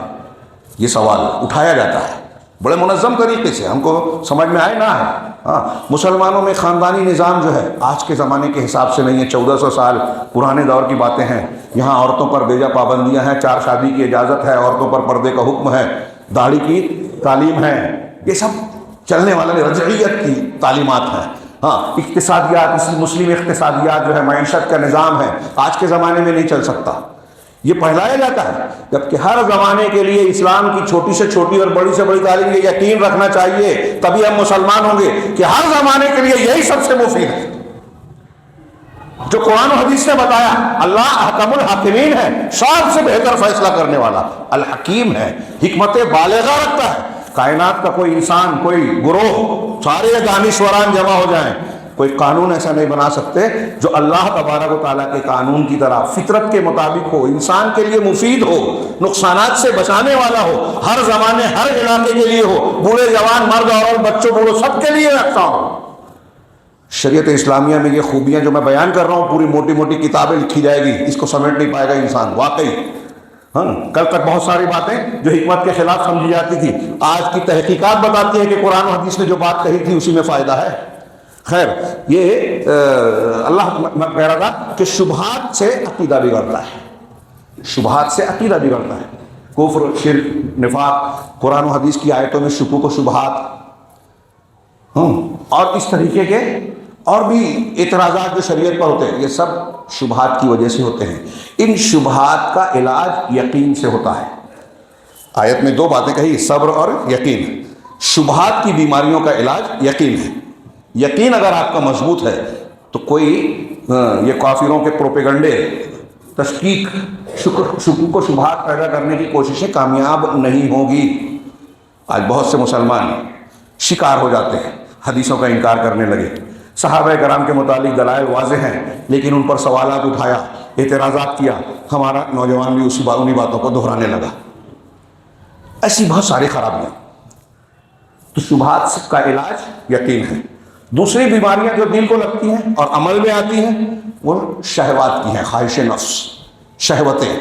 یہ سوال اٹھایا جاتا ہے بڑے منظم طریقے سے، ہم کو سمجھ میں آئے نہ ہے۔ مسلمانوں میں خاندانی نظام جو ہے آج کے زمانے کے حساب سے نہیں ہے، 1400 سال پرانے دور کی باتیں ہیں۔ یہاں عورتوں پر بیجا پابندیاں ہیں، 4 شادی کی اجازت ہے، عورتوں پر پردے کا حکم ہے، داڑھی کی تعلیم ہے، یہ سب چلنے والے رجعیت کی تعلیمات ہیں۔ اقتصادیات، مسلم اقتصادیات جو ہے، معیشت کا نظام ہے، آج کے زمانے میں نہیں چل سکتا، یہ پہلایا جاتا ہے۔ جبکہ ہر زمانے کے لیے اسلام کی چھوٹی سے چھوٹی اور بڑی سے بڑی تعلیم، یہ یقین رکھنا چاہیے تبھی ہم مسلمان ہوں گے کہ ہر زمانے کے لیے یہی سب سے مفید ہے جو قرآن و حدیث نے بتایا۔ اللہ احکم الحاکمین ہے، سب سے بہتر فیصلہ کرنے والا، الحکیم ہے، حکمت بالغہ رکھتا ہے۔ کائنات کا کوئی انسان، کوئی گروہ، سارے دانشوران جمع ہو جائیں، کوئی قانون ایسا نہیں بنا سکتے جو اللہ تبارک و تعالیٰ کے قانون کی طرح فطرت کے مطابق ہو، انسان کے لیے مفید ہو، نقصانات سے بچانے والا ہو، ہر زمانے ہر علاقے کے لیے ہو، بوڑھے جوان مرد عورت بچوں بوڑھوں سب کے لیے رکھتا ہو۔ شریعت اسلامیہ میں یہ خوبیاں جو میں بیان کر رہا ہوں، پوری موٹی موٹی کتابیں لکھی جائے گی، اس کو سمیٹ نہیں پائے گا انسان واقعی۔ کل تک بہت ساری باتیں جو حکمت کے خلاف سمجھی جاتی تھی، آج کی تحقیقات بتاتی ہیں کہ قرآن و حدیث نے جو بات کہی تھی اسی میں فائدہ ہے۔ خیر، یہ اللہ میں کہہ رہا تھا کہ شبہات سے عقیدہ بگڑتا ہے، شبہات سے عقیدہ بگڑتا ہے، کفر، شرک، نفاق، قرآن و حدیث کی آیتوں میں شکوک و شبہات، اور اس طریقے کے اور بھی اعتراضات جو شریعت پر ہوتے ہیں، یہ سب شبہات کی وجہ سے ہوتے ہیں۔ ان شبہات کا علاج یقین سے ہوتا ہے۔ آیت میں 2 باتیں کہی، صبر اور یقین۔ شبہات کی بیماریوں کا علاج یقین ہے۔ یقین اگر آپ کا مضبوط ہے تو کوئی یہ کافروں کے پروپیگنڈے، تشکیک، شکوک و شبہات پیدا کرنے کی کوششیں کامیاب نہیں ہوگی۔ آج بہت سے مسلمان شکار ہو جاتے ہیں، حدیثوں کا انکار کرنے لگے۔ صحابہ کرام کے متعلق دلائل واضح ہیں، لیکن ان پر سوالات اٹھایا، اعتراضات کیا، ہمارا نوجوان بھی انہی باتوں کو دہرانے لگا۔ ایسی بہت ساری خرابیاں۔ تو شبہات کا علاج یقین ہے۔ دوسری بیماریاں جو دل کو لگتی ہیں اور عمل میں آتی ہیں وہ شہوات کی ہیں، خواہش نفس، شہوتیں،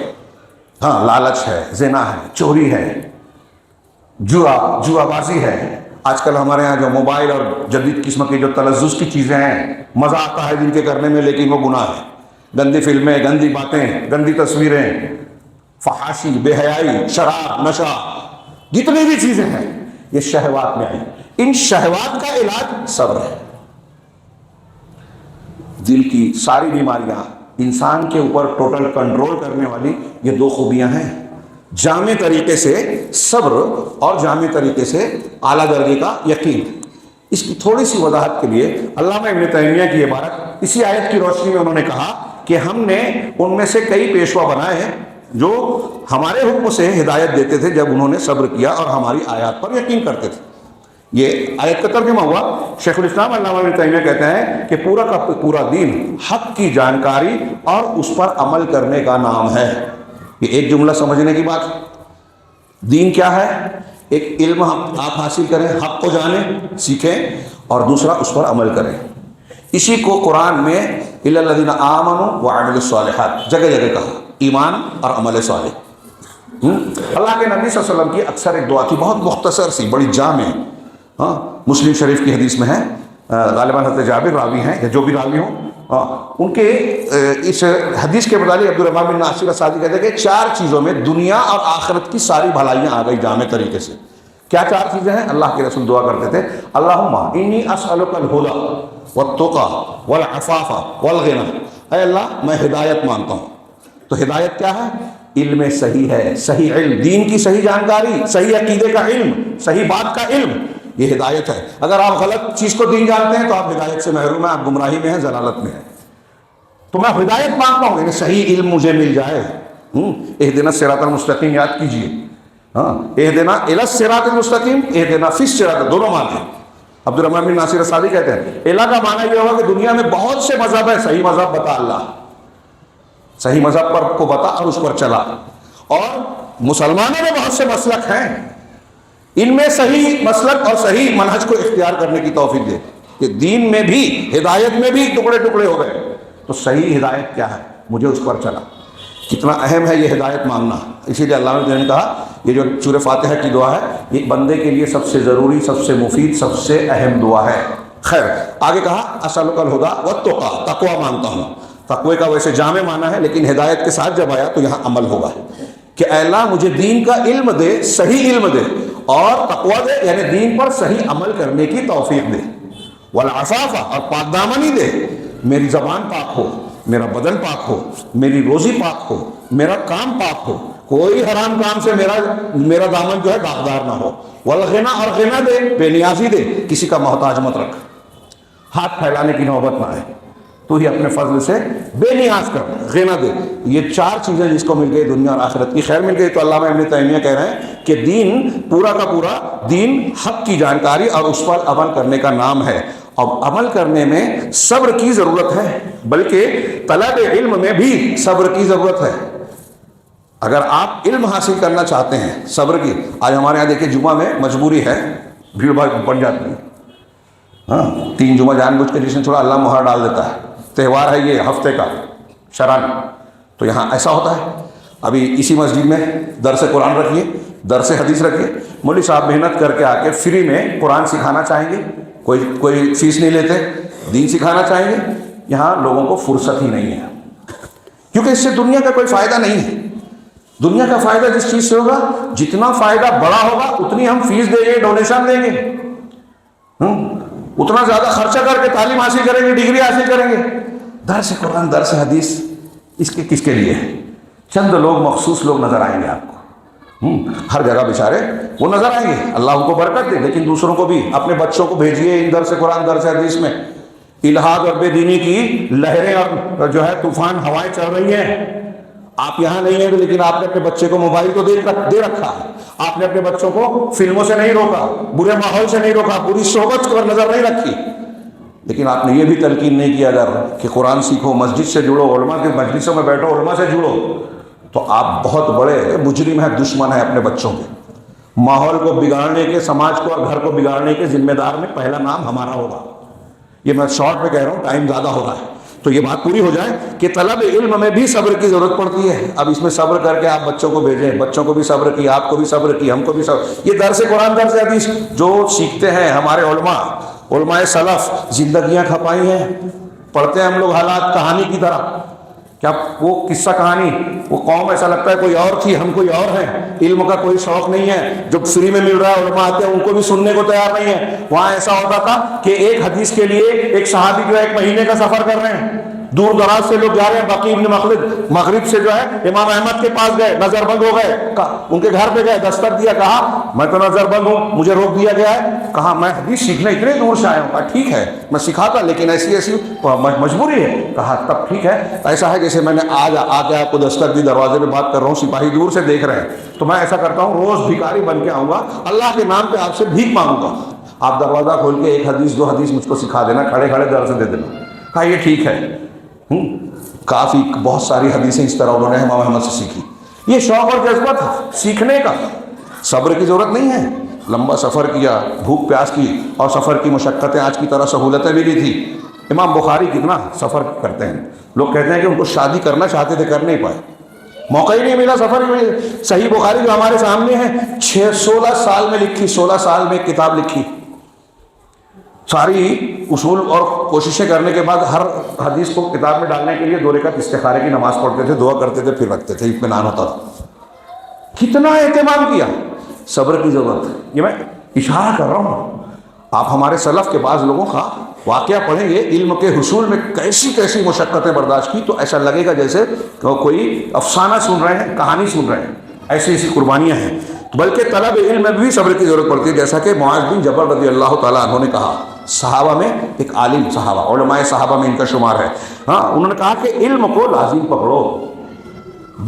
ہاں، لالچ ہے، زنا ہے، چوری ہے، جوا بازی ہے۔ آج کل ہمارے ہاں جو موبائل اور جدید قسم کی جو تلذذ کی چیزیں ہیں، مزہ آتا ہے جن کے کرنے میں، لیکن وہ گناہ ہے۔ گندی فلمیں، گندی باتیں، گندی تصویریں، فحاشی، بے حیائی، شراب، نشہ، جتنی بھی چیزیں ہیں یہ شہوات میں آئی۔ ان شہوات کا علاج صبر ہے۔ دل کی ساری بیماریاں انسان کے اوپر ٹوٹل کنٹرول کرنے والی یہ دو خوبیاں ہیں، جامع طریقے سے صبر اور جامع طریقے سے اعلیٰ درجے کا یقین۔ اس کی تھوڑی سی وضاحت کے لیے علامہ ابن تیمیہ کی عبارت اسی آیت کی روشنی میں انہوں نے کہا کہ ہم نے ان میں سے کئی پیشوا بنائے ہیں جو ہمارے حکم سے ہدایت دیتے تھے جب انہوں نے صبر کیا اور ہماری آیات پر یقین کرتے تھے۔ یہ آیت کا ترجمہ ہوا۔ شیخ الاسلام علامہ ابن تیمیہ کہتے ہیں کہ پورا کا پورا دین حق کی جانکاری اور اس پر عمل کرنے کا نام ہے۔ یہ ایک جملہ سمجھنے کی بات ہے۔ دین کیا ہے؟ ایک علم آپ حاصل کریں، حق کو جانیں، سیکھیں، اور دوسرا اس پر عمل کریں۔ اسی کو قرآن میں اِلَّا الَّذِينَ آمَنُوا وَعَمِلُوا الصَّالِحَاتِ جگہ جگہ کہا، ایمان اور عمل صالح۔ اللہ کے نبی صلی اللہ علیہ وسلم کی اکثر ایک دعا تھی، بہت مختصر سی، بڑی جامع، مسلم شریف کی حدیث میں ہے، غالباً حضرت جابر راوی ہیں یا جو بھی راوی ہوں، ان کے اس حدیث کے متعلق عبد الرحمن بن ناصر السعدی کہتے ہیں کہ 4 چیزوں میں دنیا اور آخرت کی ساری بھلائیاں آ گئی جامع طریقے سے۔ کیا 4 چیزیں ہیں؟ اللہ کے رسول دعا کرتے تھے، اللہم انی اسألک الہدی والتقی والعفاف والغنی، اے اللہ میں ہدایت مانگتا ہوں۔ تو ہدایت کیا ہے؟ علم صحیح ہے، صحیح علم، دین کی صحیح جانکاری، صحیح عقیدے کا علم، صحیح بات کا علم، یہ ہدایت ہے۔ اگر آپ غلط چیز کو دین جانتے ہیں تو آپ ہدایت سے محروم ہیں، آپ گمراہی میں ہیں، ضلالت میں ہیں۔ تو میں ہدایت مانگتا ہوں، یعنی صحیح علم مجھے مل جائے۔ اہدنا الصراط المستقیم یاد کیجئے، اہدنا الی الصراط المستقیم، اہدنا فی الصراط، دونوں معنی ہیں۔ عبد الرحمن بن ناصر السعدی کہتے ہیں الہ کا معنی یہ ہوگا کہ دنیا میں بہت سے مذہب ہیں، صحیح مذہب بتا اللہ، صحیح مذہب پر کو بتا اور اس پر چلا۔ اور مسلمانوں میں بہت سے مسلک ہیں، ان میں صحیح مسلک اور صحیح منہج کو اختیار کرنے کی توفیق دے کہ دین میں بھی، ہدایت میں بھی ٹکڑے ٹکڑے ہو گئے، تو صحیح ہدایت کیا ہے، مجھے اس پر چلا۔ کتنا اہم ہے یہ ہدایت مانگنا۔ اسی لیے اللہ نے کہا یہ جو سورہ فاتحہ کی دعا ہے یہ بندے کے لیے سب سے ضروری، سب سے مفید، سب سے اہم دعا ہے۔ خیر، آگے کہا اسألک الہدی والتقی، تقوی مانگتا ہوں۔ تقوی کا ویسے جامع معنی ہے، لیکن ہدایت کے ساتھ جب آیا تو یہاں عمل ہوگا کہ اے اللہ مجھے دین کا علم دے، صحیح علم دے، اور تقوی دے یعنی دین پر صحیح عمل کرنے کی توفیق دے، والعفاف اور پاک دامنی دے، میری زبان پاک ہو، میرا بدن پاک ہو، میری روزی پاک ہو، میرا کام پاک ہو، کوئی حرام کام سے میرا دامن جو ہے داغدار نہ ہو، والغنا اور غنا دے، بے نیازی دے، کسی کا محتاج مت رکھ، ہاتھ پھیلانے کی نوبت نہ آئے، تو ہی اپنے فضل سے بے نیاز کر، غنا دے۔ یہ 4 چیزیں جس کو مل گئی دنیا اور آخرت کی خیر مل گئی۔ تو علامہ ابن تیمیہ کہہ رہے ہیں کہ دین پورا کا پورا دین حق کی جانکاری اور اس پر عمل کرنے کا نام ہے، اور عمل کرنے میں صبر کی ضرورت ہے، بلکہ طلب علم میں بھی صبر کی ضرورت ہے۔ اگر آپ علم حاصل کرنا چاہتے ہیں صبر کی، آج ہمارے یہاں دیکھیں جمعہ میں مجبوری ہے، بھیڑ بھاڑ بن جاتی ہے، 3 جمعہ جان بوجھ کے جس نے تھوڑا اللہ مہر ڈال دیتا ہے، تہوار ہے یہ ہفتے کا شران، تو یہاں ایسا ہوتا ہے۔ ابھی اسی مسجد میں درس قرآن رکھیے، درس حدیث رکھیے، مولوی صاحب محنت کر کے آ کے فری میں قرآن سکھانا چاہیں گے، کوئی فیس نہیں لیتے، دین سکھانا چاہیں گے، یہاں لوگوں کو فرصت ہی نہیں ہے، کیونکہ اس سے دنیا کا کوئی فائدہ نہیں ہے۔ دنیا کا فائدہ جس چیز سے ہوگا، جتنا فائدہ بڑا ہوگا اتنی ہم فیس دیں گے، ڈونیشن دیں گے، اتنا زیادہ خرچہ کر کے تعلیم حاصل کریں گے، ڈگری حاصل کریں گے۔ درس قرآن، درس حدیث اس کے کس کے لیے ہے؟ چند لوگ، مخصوص لوگ نظر آئیں گے آپ کو، ہر جگہ بیچارے وہ نظر آئیں گے، اللہ ان کو برکت دے، لیکن دوسروں کو بھی، اپنے بچوں کو بھیجیے ان درس قرآن، درس حدیث میں۔ الحاد اور بے دینی کی لہریں اور جو ہے طوفان ہوائیں چل رہی ہیں، آپ یہاں نہیں ہیں لیکن آپ نے اپنے بچے کو موبائل تو دے رکھا ہے، آپ نے اپنے بچوں کو فلموں سے نہیں روکا، برے ماحول سے نہیں روکا، بری صحبت پر نظر نہیں رکھی، لیکن آپ نے یہ بھی تلقین نہیں کیا کہ قرآن سیکھو، مسجد سے جڑو، علماء کے مجلسوں میں بیٹھو، علماء سے جڑو، تو آپ بہت بڑے مجرم ہیں، دشمن ہیں اپنے بچوں کے۔ ماحول کو بگاڑنے کے، سماج کو اور گھر کو بگاڑنے کے ذمہ دار میں پہلا نام ہمارا ہوگا۔ یہ میں شارٹ میں کہہ رہا ہوں، ٹائم زیادہ ہو رہا ہے، تو یہ بات پوری ہو جائے کہ طلب علم میں بھی صبر کی ضرورت پڑتی ہے۔ اب اس میں صبر کر کے آپ بچوں کو بھیجیں، بچوں کو بھی صبر کی، آپ کو بھی صبر کی، ہم کو بھی صبر۔ یہ درس قرآن، درس حدیث جو سیکھتے ہیں ہمارے علماء سلف، زندگیاں کھپائی ہیں، پڑھتے ہیں ہم لوگ حالات کہانی کی طرح، کیا وہ قصہ کہانی، وہ قوم ایسا لگتا ہے کوئی اور تھی، ہم کوئی اور ہیں، علم کا کوئی شوق نہیں ہے، جو فری میں مل رہا ہے علماء آتے ہیں ان کو بھی سننے کو تیار نہیں ہے۔ وہاں ایسا ہوتا تھا کہ ایک حدیث کے لیے ایک صحابی جو ہے 1 مہینے کا سفر کر رہے ہیں، دور دراز سے لوگ جا رہے ہیں، بقیع ابن مخلد مغرب سے جو ہے امام احمد کے پاس گئے، نظر بند ہو گئے، ان کے گھر پہ گئے، دستک دیا، کہا میں تو نظر بند ہوں، مجھے روک دیا گیا ہے، کہا میں حدیث سیکھنے اتنے دور سے آیا ہوں، کہا ٹھیک ہے میں سکھاتا، لیکن ایسی مجبوری ہے، کہا تب ٹھیک ہے، ایسا ہے جیسے میں نے آج آ کے آپ کو دستک دی، دروازے پہ بات کر رہا ہوں، سپاہی دور سے دیکھ رہے ہیں، تو میں ایسا کرتا ہوں روز بھکاری بن کے آؤں گا، اللہ کے نام پہ آپ سے بھیک مانگوں گا، آپ دروازہ کھول کے 1 حدیث 2 حدیث مجھ کو سکھا دینا، کھڑے کھڑے درس دے دینا۔ کہا یہ ٹھیک ہے۔ کافی بہت ساری حدیثیں اس طرح انہوں نے امام احمد سے سیکھی۔ یہ شوق اور جذبہ تھا سیکھنے کا، صبر کی ضرورت نہیں ہے۔ لمبا سفر کیا، بھوک پیاس کی، اور سفر کی مشقتیں آج کی طرح سہولتیں بھی نہیں تھی۔ امام بخاری کتنا سفر کرتے ہیں، لوگ کہتے ہیں کہ ان کو شادی کرنا چاہتے تھے، کر نہیں پائے، موقع ہی نہیں ملا سفر میں۔ صحیح بخاری جو ہمارے سامنے ہے 16 سال میں لکھی، 16 سال میں ایک کتاب لکھی، ساری اصول اور کوششیں کرنے کے بعد ہر حدیث کو کتاب میں ڈالنے کے لیے 2 رکعت استخارے کی نماز پڑھتے تھے، دعا کرتے تھے، پھر رکھتے تھے، اطمینان ہوتا تھا۔ کتنا اہتمام کیا، صبر کی ضرورت ہے۔ یہ میں اشارہ کر رہا ہوں، آپ ہمارے سلف کے بعض لوگوں کا واقعہ پڑھیں گے، علم کے حصول میں کیسی کیسی مشقتیں برداشت کی، تو ایسا لگے گا جیسے کوئی افسانہ سن رہے ہیں، کہانی سن رہے ہیں، ایسی ایسی قربانیاں ہیں۔ بلکہ طلب علم میں بھی صبر کی ضرورت پڑتی ہے، جیسا کہ معاذ بن جبل رضی اللہ تعالیٰ عنہ نے کہا، صحابہ میں ایک عالم صحابہ، علماء صحابہ میں ان کا شمار ہے، انہوں نے کہا کہ علم کو لازم پکڑو،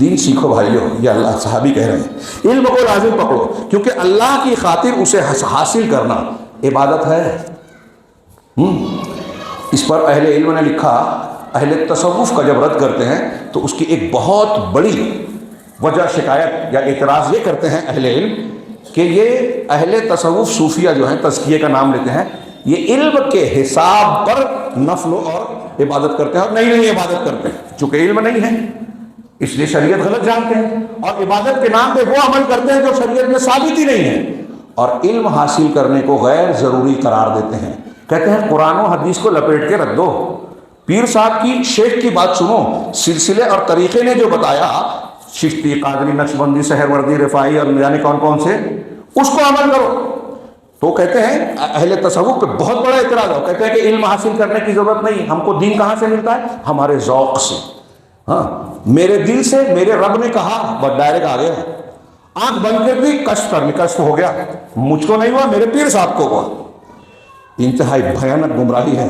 دین سیکھو بھائیو، یہ اللہ صحابی کہہ رہے ہیں، علم کو لازم پکڑو، کیونکہ اللہ کی خاطر اسے حاصل کرنا عبادت ہے۔ اس پر اہل علم نے لکھا، اہل تصوف کا جب رد کرتے ہیں تو اس کی ایک بہت بڑی وجہ، شکایت یا اعتراض یہ کرتے ہیں اہل علم کہ یہ اہل تصوف صوفیہ جو ہیں، تزکیے کا نام لیتے ہیں، یہ علم کے حساب پر نفل اور عبادت کرتے ہیں، اور نہیں عبادت کرتے ہیں، چونکہ علم نہیں ہے اس لیے شریعت غلط جانتے ہیں، اور عبادت کے نام پہ وہ عمل کرتے ہیں جو شریعت میں ثابت ہی نہیں ہے، اور علم حاصل کرنے کو غیر ضروری قرار دیتے ہیں، کہتے ہیں قرآن و حدیث کو لپیٹ کے رکھ دو، پیر صاحب کی، شیخ کی بات سنو، سلسلے اور طریقے نے جو بتایا، چشتی، قادری، نقشبندی، سہروردی، رفاعی اور یعنی کون سے، اس کو عمل کرو۔ تو کہتے ہیں اہل تصوف پہ بہت بڑا اعتراض ہے، کہتے ہیں کہ علم حاصل کرنے کی ضرورت نہیں، ہم کو دین کہاں سے ملتا ہے؟ ہمارے ذوق سے، میرے دل سے میرے رب نے کہا، بس ڈائریکٹ آ گیا، آنکھ بند کر دی، کشف ہو گیا، مجھ کو نہیں ہوا، میرے پیر صاحب کو ہوا۔ انتہائی بھیانک گمراہی ہے۔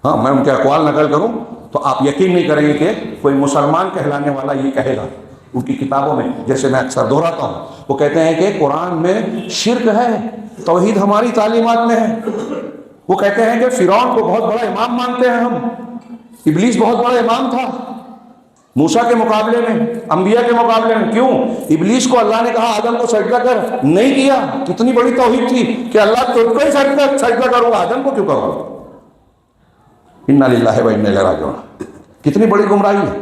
میں ان کے اقوال نقل کروں تو آپ یقین نہیں کریں گے کہ کوئی مسلمان کہلانے والا یہ کہے گا۔ ان کی کتابوں میں، جیسے میں اکثر دہراتا ہوں، وہ کہتے ہیں کہ قرآن میں شرک ہے، توحید ہماری تعلیمات میں ہے۔ وہ کہتے ہیں کہ فرعون کو بہت بڑا امام مانتے ہیں ہم، ابلیس بہت بڑا امام تھا موسیٰ کے مقابلے میں، انبیاء کے مقابلے میں۔ کیوں؟ ابلیس کو اللہ نے کہا آدم کو سجدہ کر، نہیں کیا، کتنی بڑی توحید تھی کہ اللہ تجھ کو ہی سجدہ کروں گا، آدم کو کیوں کروں گا؟ انا للہ و انا الیہ راجعون، کتنی بڑی گمراہی ہے۔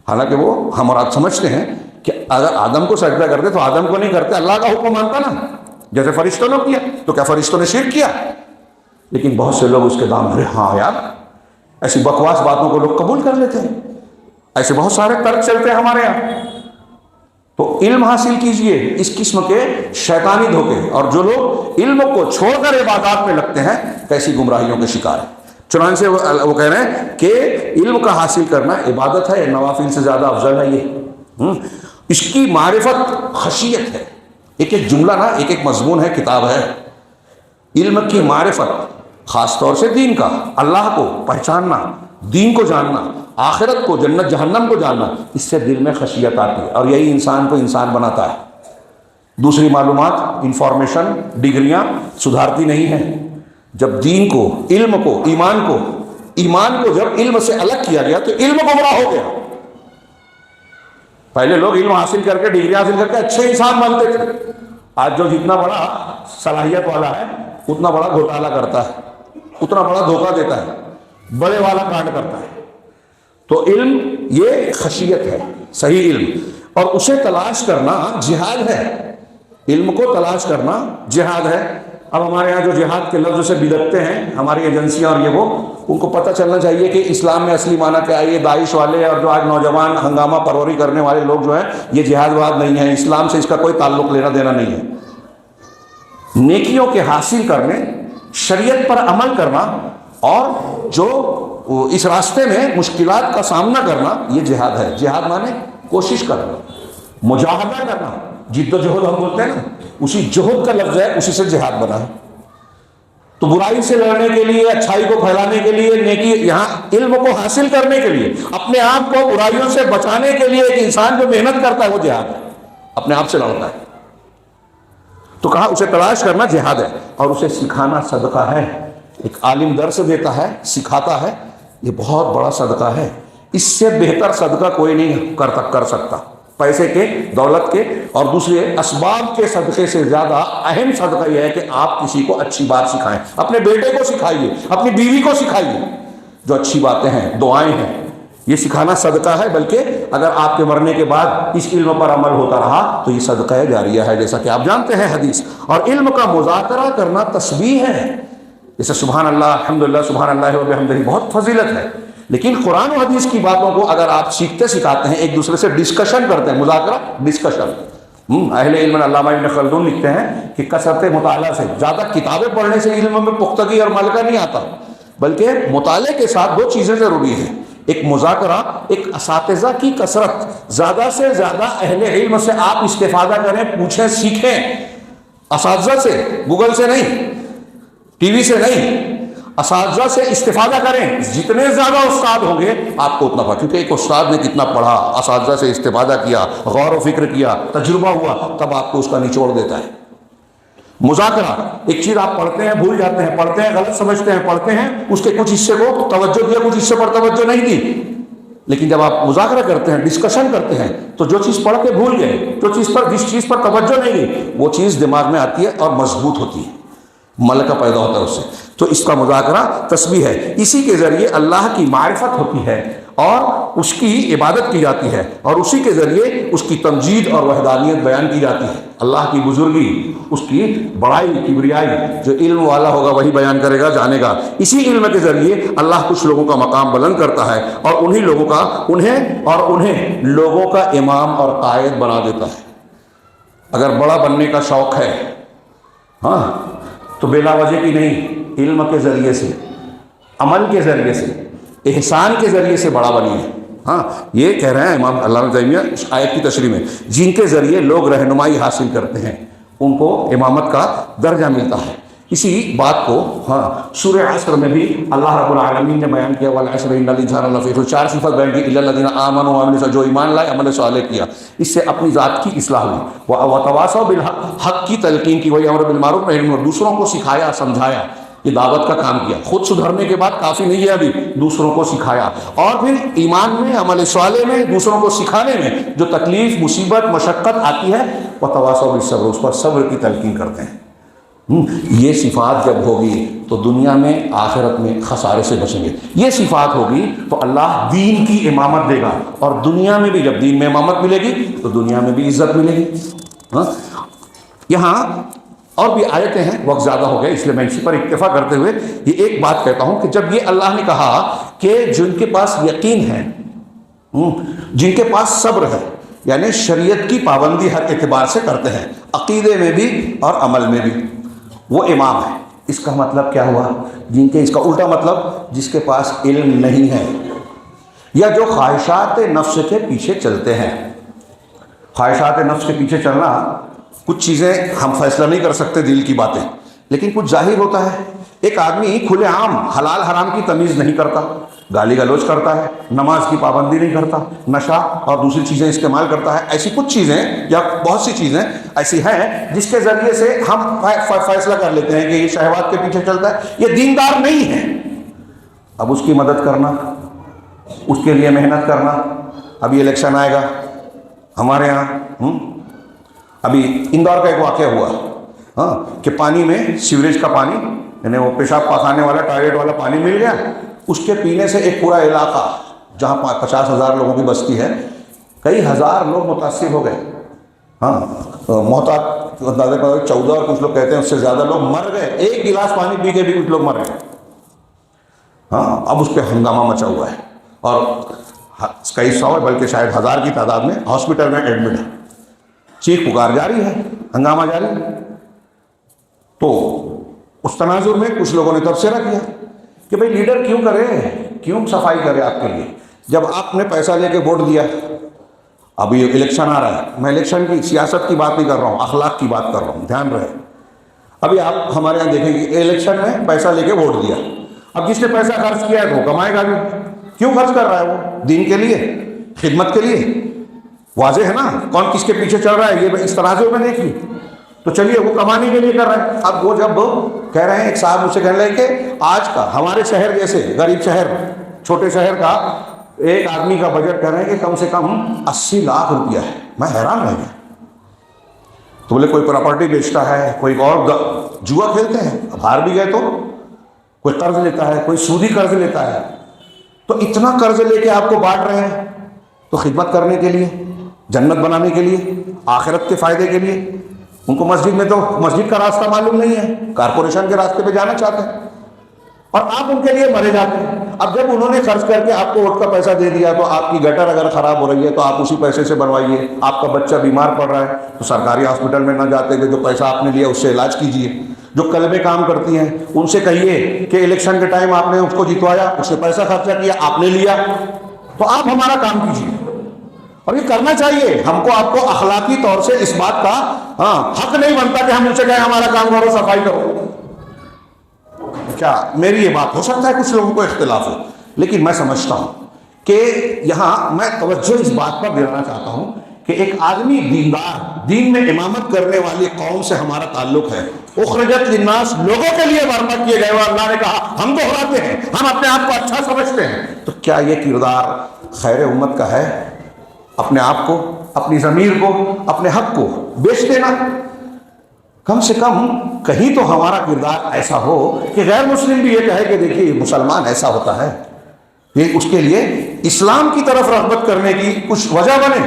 حالانکہ وہ ہم اور آپ سمجھتے ہیں کہ اگر آدم کو سجدہ کرتے تو آدم کو نہیں کرتے، اللہ کا حکم مانتا نا، جیسے فرشتوں نے کیا، تو کیا فرشتوں نے شرک کیا؟ لیکن بہت سے لوگ اس کے دام میں، ہاں یار، ایسی بکواس باتوں کو لوگ قبول کر لیتے ہیں، ایسے بہت سارے ترک چلتے ہیں ہمارے یہاں۔ تو علم حاصل کیجئے، اس قسم کے شیطانی دھوکے، اور جو لوگ علم کو چھوڑ کر عبادات میں لگتے ہیں کیسی گمراہیوں کے شکار ہیں۔ چنانچہ وہ کہہ رہے ہیں کہ علم کا حاصل کرنا عبادت ہے، نوافل سے زیادہ افضل ہے یہ۔ اس کی معرفت خشیت ہے، ایک ایک جملہ نا ایک ایک مضمون ہے، کتاب ہے۔ علم کی معرفت، خاص طور سے دین کا، اللہ کو پہچاننا، دین کو جاننا، آخرت کو، جنت جہنم کو جاننا، اس سے دل میں خشیت آتی ہے، اور یہی انسان کو انسان بناتا ہے۔ دوسری معلومات، انفارمیشن، ڈگریاں سدھارتی نہیں ہیں۔ جب دین کو، علم کو، ایمان کو جب علم سے الگ کیا گیا تو علم گمراہ ہو گیا۔ پہلے لوگ علم حاصل کر کے، ڈگری حاصل کر کے اچھے انسان بنتے تھے۔ آج جو جتنا بڑا صلاحیت والا ہے اتنا بڑا گھوٹالہ کرتا ہے، اتنا بڑا دھوکہ دیتا ہے، بڑے والا کانڈ کرتا ہے۔ تو علم یہ خشیت ہے، صحیح علم، اور اسے تلاش کرنا جہاد ہے۔ علم کو تلاش کرنا جہاد ہے۔ اب ہمارے یہاں جو جہاد کے لفظ سے بدکتے ہیں ہماری ایجنسیاں اور یہ وہ، ان کو پتہ چلنا چاہیے کہ اسلام میں اصلی معنی کیا ہے۔ یہ داعش والے اور جو آج نوجوان ہنگامہ پروری کرنے والے لوگ جو ہیں، یہ جہاد واد نہیں ہے، اسلام سے اس کا کوئی تعلق لینا دینا نہیں ہے۔ نیکیوں کے حاصل کرنے، شریعت پر عمل کرنا، اور جو اس راستے میں مشکلات کا سامنا کرنا، یہ جہاد ہے۔ جہاد مانے کوشش کرنا، مجاہدہ کرنا، جد و جہد ہم بولتے ہیں نا، اسی جہد کا لفظ ہے، اسی سے جہاد بنا ہے۔ تو برائی سے لڑنے کے لیے، اچھائی کو پھیلانے کے لیے، نیکی، یہاں علم کو حاصل کرنے کے لیے، اپنے آپ کو برائیوں سے بچانے کے لیے ایک انسان جو محنت کرتا ہے وہ جہاد ہے، اپنے آپ سے لڑتا ہے۔ تو کہا اسے تلاش کرنا جہاد ہے، اور اسے سکھانا صدقہ ہے۔ ایک عالم درس دیتا ہے، سکھاتا ہے، یہ بہت بڑا صدقہ ہے۔ اس سے بہتر صدقہ کوئی نہیں کر سکتا۔ پیسے کے، دولت کے اور دوسرے اسباب کے صدقے سے زیادہ اہم صدقہ یہ ہے کہ آپ کسی کو اچھی بات سکھائیں۔ اپنے بیٹے کو سکھائیے، اپنی بیوی کو سکھائیے جو اچھی باتیں ہیں، دعائیں ہیں، یہ سکھانا صدقہ ہے۔ بلکہ اگر آپ کے مرنے کے بعد اس علم پر عمل ہوتا رہا تو یہ صدقہ جاریہ ہے، جیسا کہ آپ جانتے ہیں حدیث۔ اور علم کا مذاکرہ کرنا تسبیح ہے، جیسے سبحان اللہ، الحمدللہ، سبحان اللہ و بحمدہ، بہت فضیلت ہے۔ لیکن قرآن و حدیث کی باتوں کو اگر آپ سیکھتے سکھاتے ہیں، ایک دوسرے سے ڈسکشن کرتے ہیں، مذاکرہ، ڈسکشن۔ اہل علم علامہ ابن خلدون لکھتے ہیں کہ کثرت مطالعہ سے، زیادہ کتابیں پڑھنے سے علم میں پختگی اور ملکہ نہیں آتا، بلکہ مطالعے کے ساتھ دو چیزیں ضروری ہیں، ایک مذاکرہ، ایک اساتذہ کی کثرت۔ زیادہ سے زیادہ اہل علم سے آپ استفادہ کریں، پوچھیں، سیکھیں، اساتذہ سے، گوگل سے نہیں، ٹی وی سے نہیں، اساتذہ سے استفادہ کریں۔ جتنے زیادہ استاد ہوں گے آپ کو اتنا پڑھا، کیونکہ ایک استاد نے کتنا پڑھا، اساتذہ سے استفادہ کیا، غور و فکر کیا، تجربہ ہوا، تب آپ کو اس کا نچوڑ دیتا ہے۔ مذاکرہ، ایک چیز آپ پڑھتے ہیں بھول جاتے ہیں، پڑھتے ہیں غلط سمجھتے ہیں، پڑھتے ہیں اس کے کچھ حصے کو توجہ دیا، کچھ حصے پر توجہ نہیں دی، لیکن جب آپ مذاکرہ کرتے ہیں، ڈسکشن کرتے ہیں، تو جو چیز پڑھ کے بھول گئے، جس چیز پر توجہ نہیں دی، وہ چیز دماغ میں آتی ہے اور مضبوط ہوتی ہے، ملکہ پیدا ہوتا ہے اس سے۔ تو اس کا مذاکرہ تسبیح ہے۔ اسی کے ذریعے اللہ کی معرفت ہوتی ہے اور اس کی عبادت کی جاتی ہے، اور اسی کے ذریعے اس کی تمجید اور وحدانیت بیان کی جاتی ہے۔ اللہ کی بزرگی، اس کی بڑائی، کبریائی، جو علم والا ہوگا وہی بیان کرے گا، جانے گا۔ اسی علم کے ذریعے اللہ کچھ لوگوں کا مقام بلند کرتا ہے، اور انہیں لوگوں کا امام اور قائد بنا دیتا ہے۔ اگر بڑا بننے کا شوق ہے، ہاں، تو بلا وجہ کی نہیں، علم کے ذریعے سے، عمل کے ذریعے سے، احسان کے ذریعے سے بڑا بنی ہے۔ ہاں، یہ کہہ رہے ہیں امام علامہ تیمیہ اس آیت کی تشریح میں، جن کے ذریعے لوگ رہنمائی حاصل کرتے ہیں ان کو امامت کا درجہ ملتا ہے۔ اسی بات کو سورہ عصر میں بھی اللہ رب العالمین نے بیان کیا، والعصر ان الانسان لفی خسر، 4 صفت بیان کی، الا الذین آمنوا وعملوا الصالحات، جو ایمان لائے، عمل صالح کیا، اس سے اپنی ذات کی اصلاح ہوئی، وتواصوا بالحق، حق کی تلقین کی، وہی امر بالمعروف نہی عن المنکر، دوسروں کو سکھایا، سمجھایا، یہ دعوت کا کام کیا۔ خود سدھرنے کے بعد کافی نہیں ہے، ابھی دوسروں کو سکھایا، اور پھر ایمان میں، عمل صالح میں، دوسروں کو سکھانے میں جو تکلیف، مصیبت، مشقت آتی ہے، وتواصوا بالصبر، اس پر صبر کی تلقین کرتے ہیں۔ یہ صفات جب ہوگی تو دنیا میں، آخرت میں خسارے سے بچیں گے۔ یہ صفات ہوگی تو اللہ دین کی امامت دے گا، اور دنیا میں بھی جب دین میں امامت ملے گی تو دنیا میں بھی عزت ملے گی۔ یہاں اور بھی آیتیں ہیں، وقت زیادہ ہو گیا اس لیے میں اسی پر اکتفا کرتے ہوئے یہ ایک بات کہتا ہوں کہ جب یہ اللہ نے کہا کہ جن کے پاس یقین ہے، جن کے پاس صبر ہے، یعنی شریعت کی پابندی ہر اعتبار سے کرتے ہیں، عقیدے میں بھی اور عمل میں بھی، وہ امام ہے۔ اس کا مطلب کیا ہوا؟ اس کا الٹا مطلب جس کے پاس علم نہیں ہے، یا جو خواہشات نفس کے پیچھے چلتے ہیں۔ خواہشات نفس کے پیچھے چلنا، کچھ چیزیں ہم فیصلہ نہیں کر سکتے، دل کی باتیں، لیکن کچھ ظاہر ہوتا ہے۔ ایک آدمی کھلے عام حلال حرام کی تمیز نہیں کرتا، گالی گلوچ کرتا ہے، نماز کی پابندی نہیں کرتا، نشہ اور دوسری چیزیں استعمال کرتا ہے. ایسی کچھ چیزیں یا بہت سی چیزیں ایسی ہیں جس کے ذریعے سے ہم فیصلہ کر لیتے ہیں کہ یہ شہوات کے پیچھے چلتا ہے، یہ دیندار نہیں ہے. اب اس کی مدد کرنا، اس کے لیے محنت کرنا. ابھی الیکشن آئے گا ہمارے یہاں، ابھی اندور کا ایک واقعہ ہوا کہ پانی میں سیوریج کا پانی، یعنی وہ پیشاب پاخانے والا ٹوائلٹ والا پانی مل گیا. اس کے پینے سے ایک پورا علاقہ جہاں 50,000 لوگوں کی بستی ہے، کئی ہزار لوگ متاثر ہو گئے. محتاط اندازے پر 14 اور کچھ لوگ کہتے ہیں اس سے زیادہ لوگ مر گئے. ایک گلاس پانی پی کے بھی کچھ لوگ مر گئے. اب اس پہ ہنگامہ مچا ہوا ہے اور کئی سو بلکہ شاید ہزار کی تعداد میں ہاسپٹل میں ایڈمٹ ہے. چیخ پکار جاری ہے، ہنگامہ جاری ہے. تو اس تناظر میں کچھ لوگوں نے تبصرہ کیا کہ بھئی لیڈر کیوں کرے، کیوں صفائی کرے آپ کے لیے، جب آپ نے پیسہ لے کے ووٹ دیا. اب یہ الیکشن آ رہا ہے، میں الیکشن کی سیاست کی بات نہیں کر رہا ہوں، اخلاق کی بات کر رہا ہوں، دھیان رہے. ابھی آپ ہمارے یہاں دیکھیں گے الیکشن میں پیسہ لے کے ووٹ دیا. اب جس نے پیسہ خرچ کیا ہے وہ کمائے گا بھی. کیوں خرچ کر رہا ہے وہ؟ دین کے لیے، خدمت کے لیے. واضح ہے نا کون کس کے پیچھے چل رہا ہے، یہ اس ترازو میں دیکھیے. تو چلیے وہ کمانے کے لیے کر رہے ہیں. اب وہ جب کہہ رہے ہیں، ایک صاحب مجھ سے کہنے لگے کہ آج کا ہمارے شہر جیسے غریب شہر، چھوٹے شہر کا ایک آدمی کا بجٹ کہہ رہے ہیں کہ کم سے کم 80 لاکھ روپیہ ہے. میں حیران رہ گیا. تو بولے کوئی پراپرٹی بیچتا ہے، کوئی اور جوا کھیلتے ہیں، باہر بھی گئے تو کوئی قرض لیتا ہے، کوئی سودی قرض لیتا ہے. تو اتنا قرض لے کے آپ کو بانٹ رہے ہیں تو خدمت کرنے کے لیے، جنت بنانے کے لیے، آخرت کے فائدے کے لیے. ان کو مسجد میں تو مسجد کا راستہ معلوم نہیں ہے، کارپوریشن کے راستے پہ جانا چاہتے ہیں اور آپ ان کے لیے مرے جاتے ہیں. اب جب انہوں نے خرچ کر کے آپ کو ووٹ کا پیسہ دے دیا تو آپ کی گٹر اگر خراب ہو رہی ہے تو آپ اسی پیسے سے بنوائیے. آپ کا بچہ بیمار پڑ رہا ہے تو سرکاری ہاسپٹل میں نہ جاتے کہ جو پیسہ آپ نے لیا اس سے علاج کیجیے. جو کلبیں کام کرتی ہیں ان سے کہیے کہ الیکشن کے ٹائم آپ نے اس کو جتوایا، اس سے پیسہ خرچہ کیا، آپ نے لیا، تو آپ ہمارا کام کیجیے. اور یہ کرنا چاہیے. ہم کو آپ کو اخلاقی طور سے اس بات کا حق نہیں بنتا کہ ہم ان سے کہیں ہمارا کام کرو، صفائی کرو. کیا میری یہ بات ہو سکتا ہے کچھ لوگوں کو اختلاف ہو، لیکن میں سمجھتا ہوں کہ یہاں میں توجہ اس بات پر دلانا چاہتا ہوں کہ ایک آدمی دیندار، دین میں امامت کرنے والی قوم سے ہمارا تعلق ہے. اخرجت للناس، لوگوں کے لیے برپا کیے گئے، اور اللہ نے کہا ہم دہراتے ہیں، ہم اپنے آپ کو اچھا سمجھتے ہیں. تو کیا یہ کردار خیر امت کا ہے؟ اپنے آپ کو، اپنی ضمیر کو، اپنے حق کو بیچ دینا. کم سے کم کہیں تو ہمارا کردار ایسا ہو کہ غیر مسلم بھی یہ کہے کہ دیکھیے مسلمان ایسا ہوتا ہے. یہ اس کے لیے اسلام کی طرف رغبت کرنے کی کچھ وجہ بنے.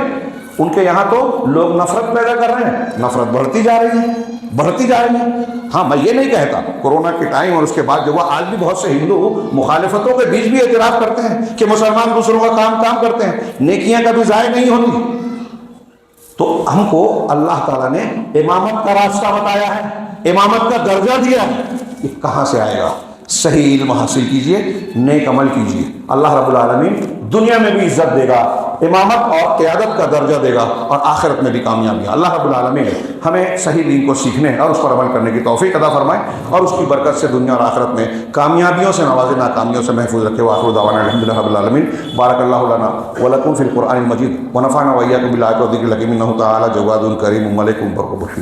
ان کے یہاں تو لوگ نفرت پیدا کر رہے ہیں، نفرت بڑھتی جا رہی ہے، بڑھتی جا رہی ہے. ہاں میں یہ نہیں کہتا، کورونا کے ٹائم اور اس کے بعد جو ہوا، آج بھی بہت سے ہندو مخالفتوں کے بیچ بھی اعتراف کرتے ہیں کہ مسلمان دوسروں کا کام کرتے ہیں، نیکیاں کبھی ضائع نہیں ہوتی. تو ہم کو اللہ تعالیٰ نے امامت کا راستہ بتایا ہے، امامت کا درجہ دیا ہے. یہ کہاں سے آئے گا؟ صحیح علم حاصل کیجئے، نیک عمل کیجئے. اللہ رب العالمین دنیا میں بھی عزت دے گا، امامت اور قیادت کا درجہ دے گا، اور آخرت میں بھی کامیابی. اللہ رب العالمین ہمیں صحیح دین کو سیکھنے اور اس پر عمل کرنے کی توفیق عطا فرمائے، اور اس کی برکت سے دنیا اور آخرت میں کامیابیوں سے نوازے، ناکامیوں سے محفوظ رکھے. وآخر دعوانا الحمدللہ رب العالمین. بارک اللہ لنا ولکم فی القرآن المجید ونفعنا وإیاکم بالآیات والذکر الحکیم. انہ تعالی جواد کریم ملک بر.